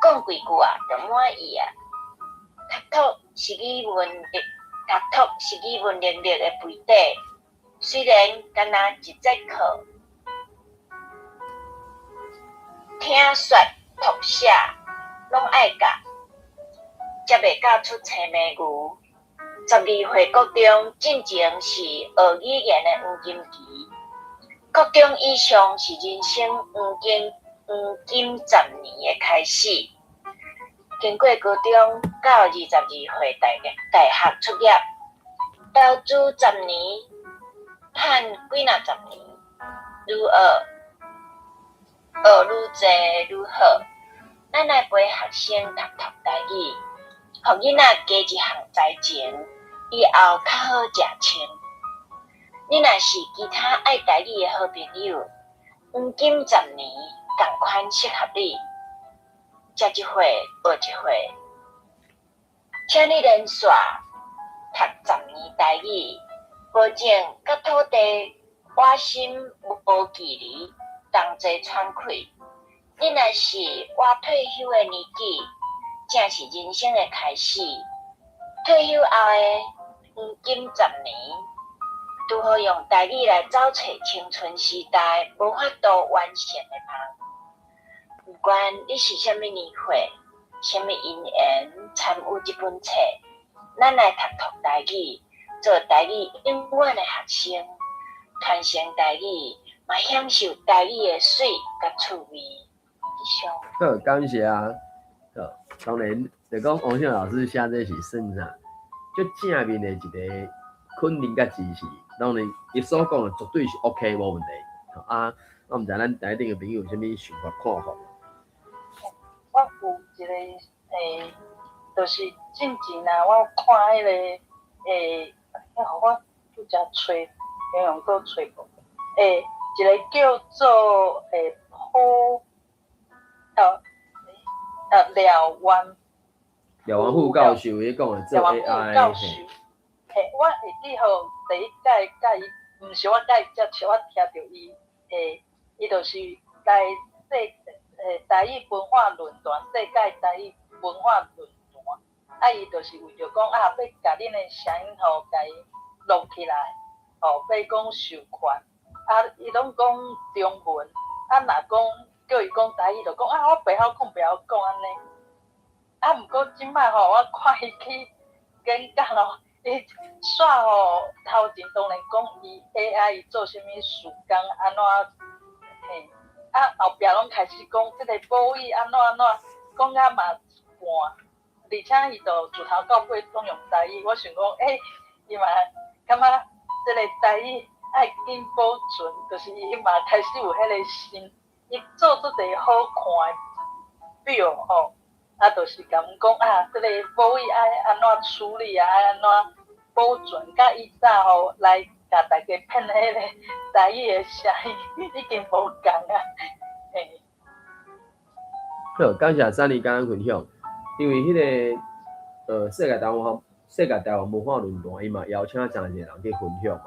讲几句啊，就满意啊。读是语文能力的培底，虽然干那一节课，听说读写拢爱教，才袂教出青眉牛。12岁国中进前是学语言的黄金期，国中以上是人生黄金10年的开始。经过高中到22岁大学出业，投资10年，赚几若10年，愈学愈济愈好。咱来陪学生读台语。互囡仔加一项财前，以后较好食穿。你若是其他爱台语的好朋友，黄金10年同款适合你，食一回学一回，请你连续读10年台语，保证甲土地我心无距离，同齐喘气。你若是我退休的年纪，正是人生的开始。退休后的黄金10年，拄好用台语来找找青春时代无法度完成的梦。不管你是啥物年岁、啥物因缘参与这本册，咱来读台语，做台语永远的学生，传承台语，嘛享受台语的水甲趣味。以上。好，感谢啊。好，当然，就讲王秀老师写这是算啥，最正面的一个肯定甲支持。当然，伊所讲的绝对是 OK 无问题。啊，我毋知咱台顶的朋友有啥物想法看法？我有一个就是进前啊，我看迄个我拄则找，形容搁找过一个叫做廖元富教授伊讲的做 AI， 教授，我会记互第一届甲伊，毋是我甲伊接触，我听着伊伊就是来台语文化论坛，世界台语文化论坛，伊就是为着讲要甲恁的声音甲伊录起来，要讲授权，伊拢讲中文，若讲叫伊讲台语，就讲我袂晓讲安尼。毋过即摆我看伊去演讲伊煞头前当然讲伊 AI 伊做啥物事工安怎后壁拢开始讲即个母语安怎，讲甲嘛一半，而且伊就自头到尾拢用台语。我想讲，伊嘛感觉即个台语爱紧保存，就是伊嘛开始有迄个心，伊做出一个好看的表就是甲阮讲即个母语爱安怎处理爱安怎保存，甲以早来甲大家骗迄个台语的声音，已经无共好，感谢珊妮刚刚分享，因为迄个世界台湾文化论坛，伊嘛邀请真侪人去分享嘛。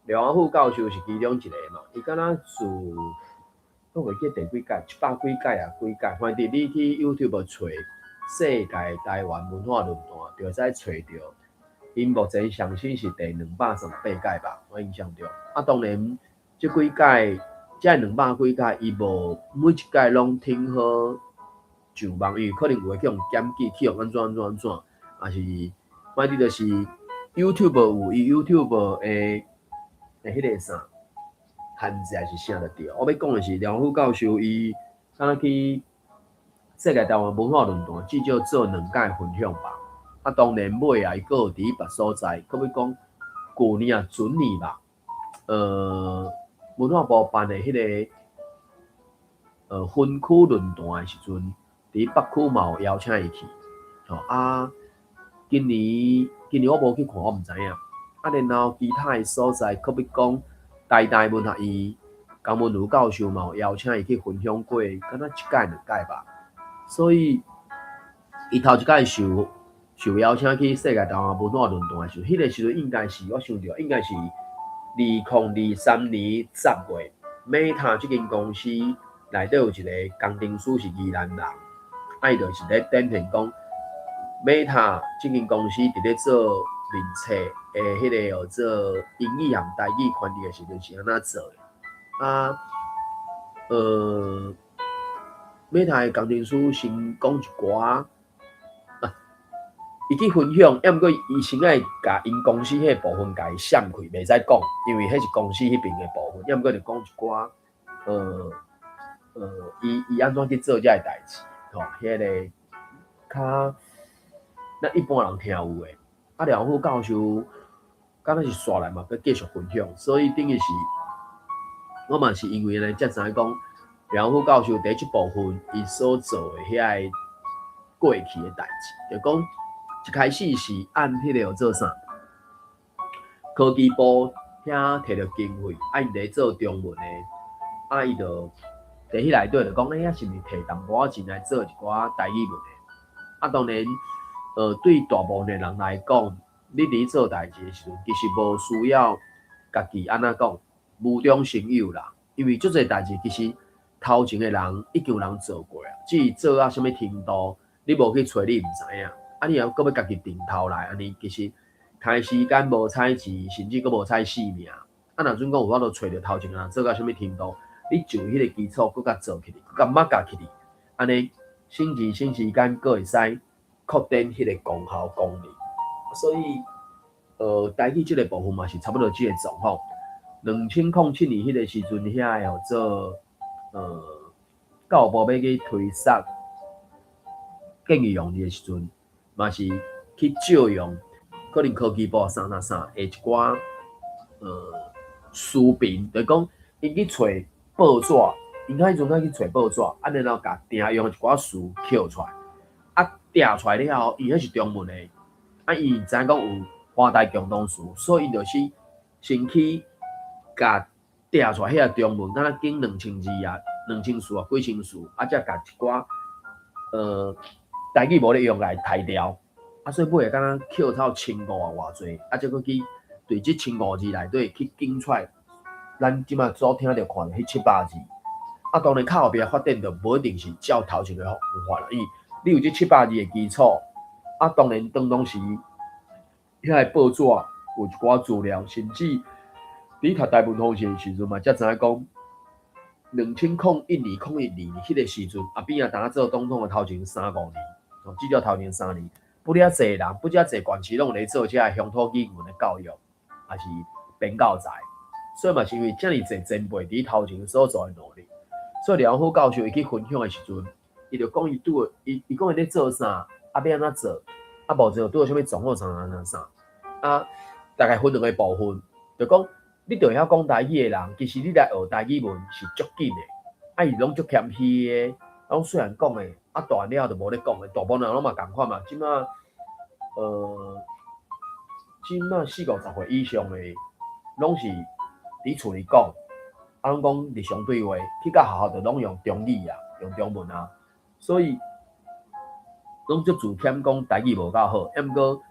廖元富教授是其中一个嘛，伊敢若是我袂记第几届，100几届啊，几届，反正你去 YouTube 找世界台湾文化论坛，就会使找到。因目前上新是第238届吧，我印象中。当然，这几届，这200几届，伊无每一届拢听好上网，因为可能有会去用检举，去用安怎，也是反正就是 YouTube 有伊 YouTube 的迄个啥限制还是啥就对。我要讲的是，廖元富教授伊敢若去世界台湾文化论坛，至少做2届分享吧。当然尾啊，伊阁有伫别所在，可要讲旧年啊、前年吧，文化部办的迄个分区论坛的时阵，伫北区嘛有邀请伊去。今年我无去看，我毋知影。然后其他的所在，可要讲台文学院江文如教授嘛有邀请伊去分享过，敢若1届2届吧。所以伊头一届受邀请去世界台湾文化论坛的时候，迄个时阵应该是我想着应该是2023年10月，Meta 这间公司内底有一个工程师是宜兰人，伊就是咧展现讲 Meta 这间公司伫咧做面册的迄个做英语和台语翻译的时阵是安怎做的？Meta 的工程师先讲一寡。伊去分享，要毋过伊先爱甲因公司迄部分甲伊闪开，袂使讲，因为迄是公司迄边的部分。要毋过就讲一寡，伊安怎去做遮个代志，迄个较咱一般人听有诶。廖元富教授敢若是煞来嘛，佮继续分享，所以等于是，我嘛是因为呢，才知影讲廖元富教授第一部分伊所做诶遐个过去诶代志，就讲。一开始是按迄个做啥？科技部遐摕着经费，因伫做中文的，伊就伫迄内底就讲，遐是毋是摕淡薄仔钱来做一寡台语文的？当然，对大部分的人来讲，你伫做代志的时阵，其实无需要家己安怎讲，无中生有啦。因为足侪代志其实头前的人已经有人做过啊，至于做啊什么程度，你无去找你毋知影。你还搁要家己定头来，安尼其实开时间无采钱，甚至搁无采性命。若准讲有法度找着头前的人做到什么程度，你就迄个基础搁甲做起哩，搁甲擘甲起哩，安尼省钱省时间，搁会使扩展迄个功效功力。所以，台语即个部分嘛是差不多即个状况。2007年迄个时阵，遐会做教育部要去推送建议用字的时阵，嘛是去借用可能科技部啥下一寡书评，就是讲伊去找报纸，因迄阵去找报纸，然后甲定用一寡书捡出来，定出来了后，伊迄是中文的，伊知影讲有华台共同书，所以伊就是先去甲定出来迄个中文，敢若经2000字啊、2000字啊、几千字，才甲一寡台语无咧用来汰掉，所以尾会敢若捡到1500偌济，才佫去对即1500字内底去拣出来，咱即马主要听着看迄700字，当然较后壁发展就无一定是照头前的方法啦，因为你有即700字的基础，当然当时遐个报纸有一寡资料，甚至你读台文方式的时阵嘛，才知影讲2001年、01年迄个时阵，边当做总统的头前3-5年，至少头前3年，不了侪人，不了侪县市拢咧做遮乡土语文的教育，也是编教材，所以嘛是因为遮尔侪前辈伫头前所做的努力，所以梁虎教授伊去分享的时阵，伊就讲伊拄伊讲伊咧做啥，要安怎做，无做拄到啥物状况啥，大概分2个部分，就讲。你着会晓讲台语的人，其实你来学台语文是足紧的，伊拢足谦虚的，拢虽然讲的，大汉了就无咧讲的，大部分人拢嘛共款嘛。即马40-50岁以上的，拢是伫厝里讲，拢讲日常对话，去到学校就拢用中语啊，用中文啊，所以拢足自谦讲台语无够好。毋过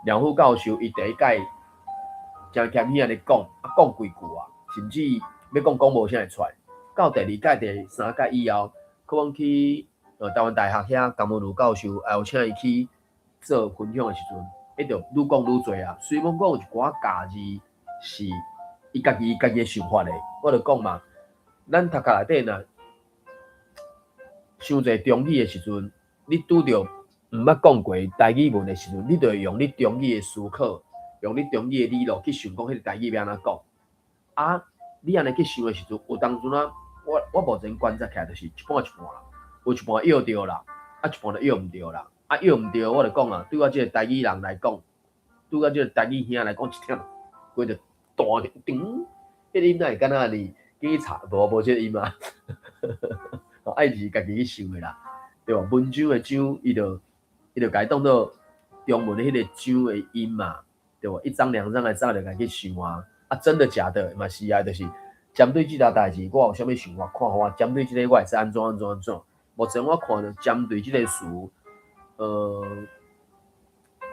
梁虎教授伊第一届。真谦虚安尼讲，讲几句啊，甚至要讲无啥会出来。到第2届、第3届以后，可能去台湾大学遐江文儒教授，还有请伊去做分享的时阵，伊就愈讲愈多啊。虽然讲有一寡家字是伊家己的想法的，我就讲嘛，咱读册内底呢，伤侪中语的时阵，你拄着毋捌讲过台语文的时阵，你就会用你中语的思考。用你中语的理路去想讲迄个台语要安怎讲，你安尼去想的时阵，有当阵我目前观察起来就是一半一半啦，有一半摇着啦，一半就摇毋着啦，摇毋着我就讲对我即个台语人来讲，对我即个台语兄来讲，一听规着大叮，迄个音哪会敢若是警察无即个音啊，爱是家己去想的啦，对吧？文章的章，伊就家当做中文的迄个章的音嘛。对吧？一张两张的早就家去想啊，真的假的嘛是啊，就是针对这条代志，我有啥物想法，看我针对这个我会使安怎。目前我看着针对这个事，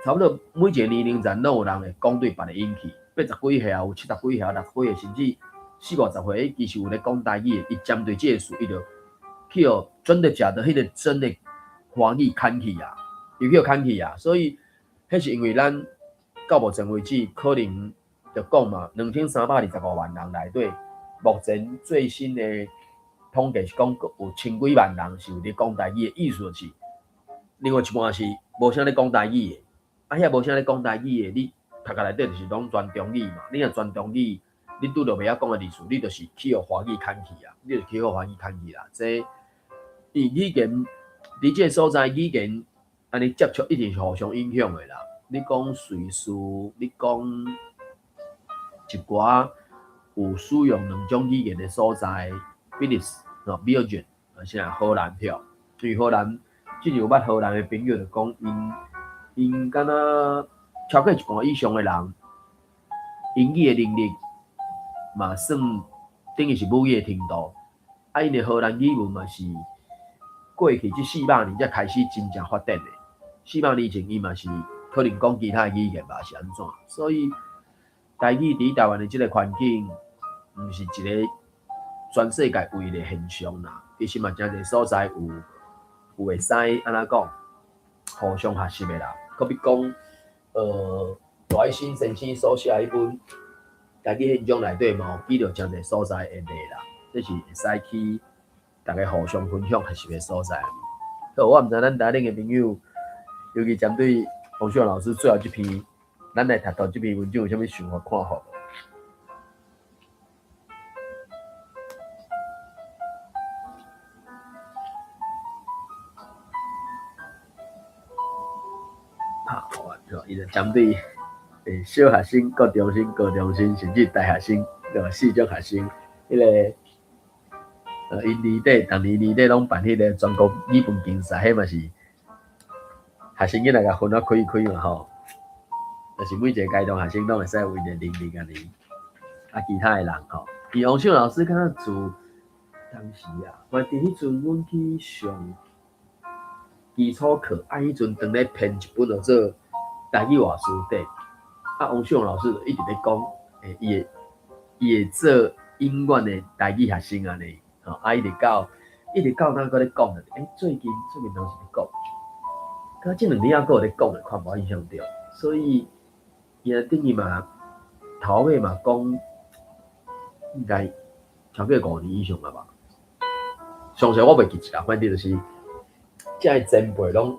差不多每一个年龄层都有人会讲对别个引起，80几岁啊，有70几岁、60几岁，甚至40-50岁，其实有咧讲台语，伊针对这个事，伊就去真的假的，迄个真的欢喜看起啊，又去看起啊，所以迄是因为咱。到目前为止，可能就讲嘛，2325万人内底，目前最新的统计是讲有千几万人是有咧讲台语的，意思就是另外一半是无啥咧讲台语的，遐无啥咧讲台语的，你读册内底就是拢全中语嘛，你若全中语，你拄着袂晓讲的字，你就是去互华语看去啊，你就去互华语看去啦。这语言伫这个所在，语言安尼接触一定是互相影响的啦。你讲瑞士，你讲一寡有使用2种语言的所在，比如Belgium， 现在荷兰票，因为荷兰，之前有捌荷兰的朋友就讲，因因敢若超过一半以上的人，英语的能力嘛算等于是母语的程度。啊，因的荷兰语文嘛是过去这400年才开始真正发展的。400年前伊嘛是可能讲其他语言吧是安怎，所以台语伫台湾的这个环境，毋是一个全世界唯一的现象啦。其实嘛，真侪所在有会使安怎讲，互相学习的啦。可比讲，大一新先生所写迄本台语现象内底嘛，有记到真侪所在的例啦。这是会使去大家互相分享学习的所在。好，我毋知咱台顶的朋友，尤其针对洪秀老师最后这篇，咱来读到这篇文章有啥物想法看法？好啊，伊就针对小学生、高中生、甚至大学生，4种学生，迄个因年底逐年年底拢办迄个全国语文竞赛，迄嘛是学生囡仔甲分啊开嘛吼，就是每一个阶段学生拢会使有因的能力安尼，啊其他的人吼，伊王秀老师敢若自当时啊，我伫迄阵阮去上基础课，啊迄阵当咧编一本叫做台语话书底，啊王秀老师就一直咧讲，伊会做永远的台语学生安尼。啊！一直到咱搁咧讲咧，最近当时咧讲，甲这2年啊，搁有咧讲咧，看无印象着。所以伊啊等于嘛，头尾嘛讲，应该超过5年以上了吧。详细我袂记起啦，反正就是这些前辈拢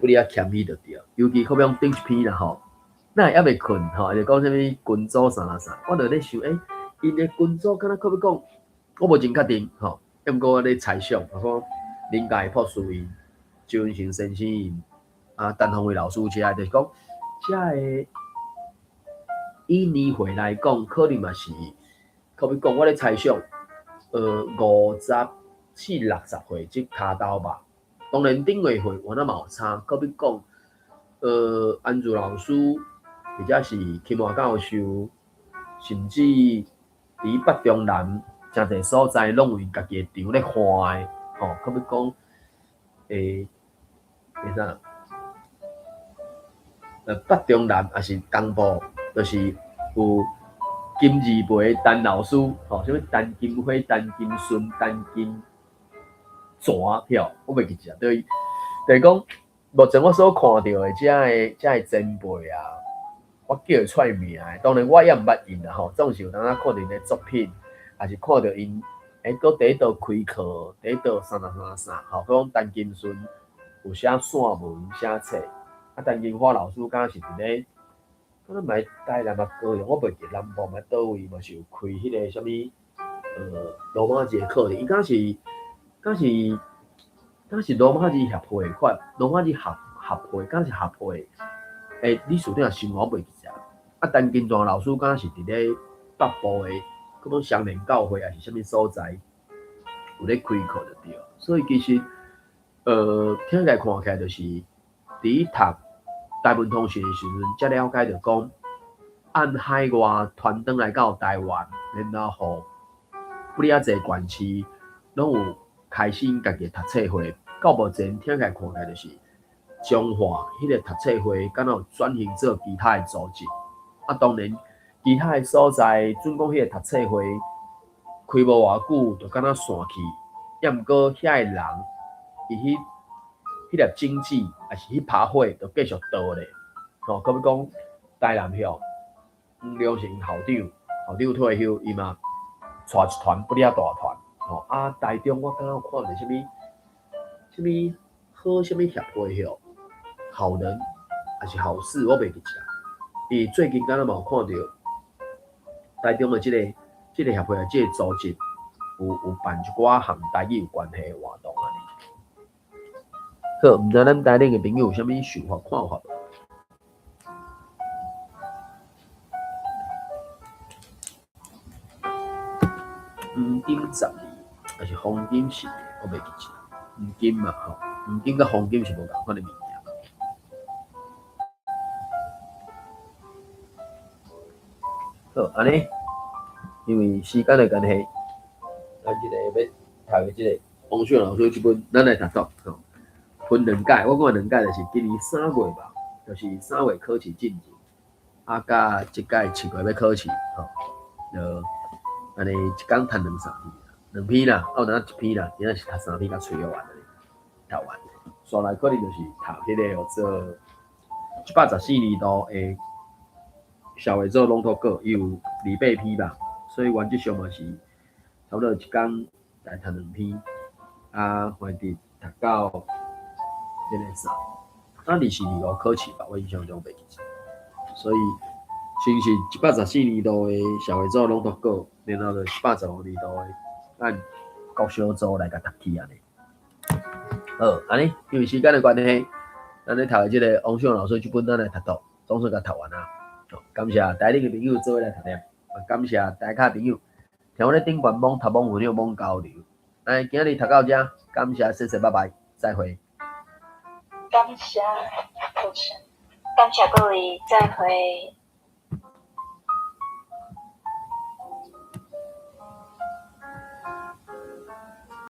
不哩啊谦虚着对，尤其可比讲顶一篇啦吼，咱还袂困吼，就讲啥物群组啥，我就咧想，因的群组敢若可比讲。我无真确定吼，毋过我咧猜想，我讲林家博士因、周文成先生因、陈宏伟老师这就是讲，这个以年岁来讲，可能嘛是，可比讲我咧猜想，54、60岁即骹头吧。当然顶月岁我那嘛有差，可比讲，安祖老师或者是金华教授，甚至伫北中南。真侪所在拢有因家己的场咧换的，吼，可比讲，啥？北中南也是东部，就是有金字辈陈老师，吼，啥物陈金辉、陈金顺、陈金蛇票，我袂记住啊。就是讲，目前我所看到的这个前辈啊，我叫会出名的，当然我也毋捌因啦，吼，总是有当看到因的作品。也是看到因，搁第一道开课，第一道啥，吼，讲陈金顺有写散文、写册，陈金花老师敢若是伫咧，敢若买台南嘛高雄，我袂记南部嘛倒位嘛是有开迄个啥物，罗马字课程，伊敢是罗马字协会款，罗马字协会，敢是协会，理事长姓我袂记啊。陈金庄老师敢若是伫咧北部的。讲双连教会还是啥物所在，有咧开课就对。所以其实，听起来看起来就是伫读台文通讯的时阵，才了解着讲，按海外传转来到台湾，然后不哩啊侪县市，拢有开始家己读册会，到目前听起来看起来就是中华迄个读册会，敢若转型做其他的组织。当然。其他的所在，准讲迄个读册会开无偌久，就敢若散去。也毋过遐个人，伊迄粒经济，还是迄拍火，就继续倒咧。吼，可比讲台南乡黄良成校长退休，伊嘛带一团不哩啊大团。吼，台中我敢若看到啥物好啥物协会吼，好人还是好事，我袂记起来。伊最近敢若嘛有看到。台中的这个协会的这个组织有办一寡和台语有关系的活动安尼。好，毋知咱台顶的朋友有啥物想法看法？黄金12，还是黄金10，我袂记起来。黄金嘛吼，黄金甲黄金是无共款的物件。好，安尼，因为时间的关系，咱即个要读的即个王秀老师这本，咱来读读吼。分两届，我讲的两届就是今年3月吧，就是3月考试进前，啊，甲即届7月要考试，吼，就安尼一工读2、3篇啦，有哪一篇啦，今仔是读3篇，甲吹完了，读完，煞来可能就是读迄个做114年度的社会组朗读稿，伊有28篇吧，所以原则上嘛是差不多一工来读2篇，啊，反正读到这个啥，24、25考试吧，我印象中袂记，所以先是114年度的社会组朗读稿，然后就115年度的按国小组来甲读起安尼。好，安尼因为时间的关系，咱咧读的即个王秀老师这本咱来读读，总算甲读完啊。感谢台顶的朋友做伙来读念，感谢台下朋友听我咧顶管网读网分享网交流。那今日读到这，感谢，谢谢，拜拜，再会。感谢主持人，感谢各位，再会。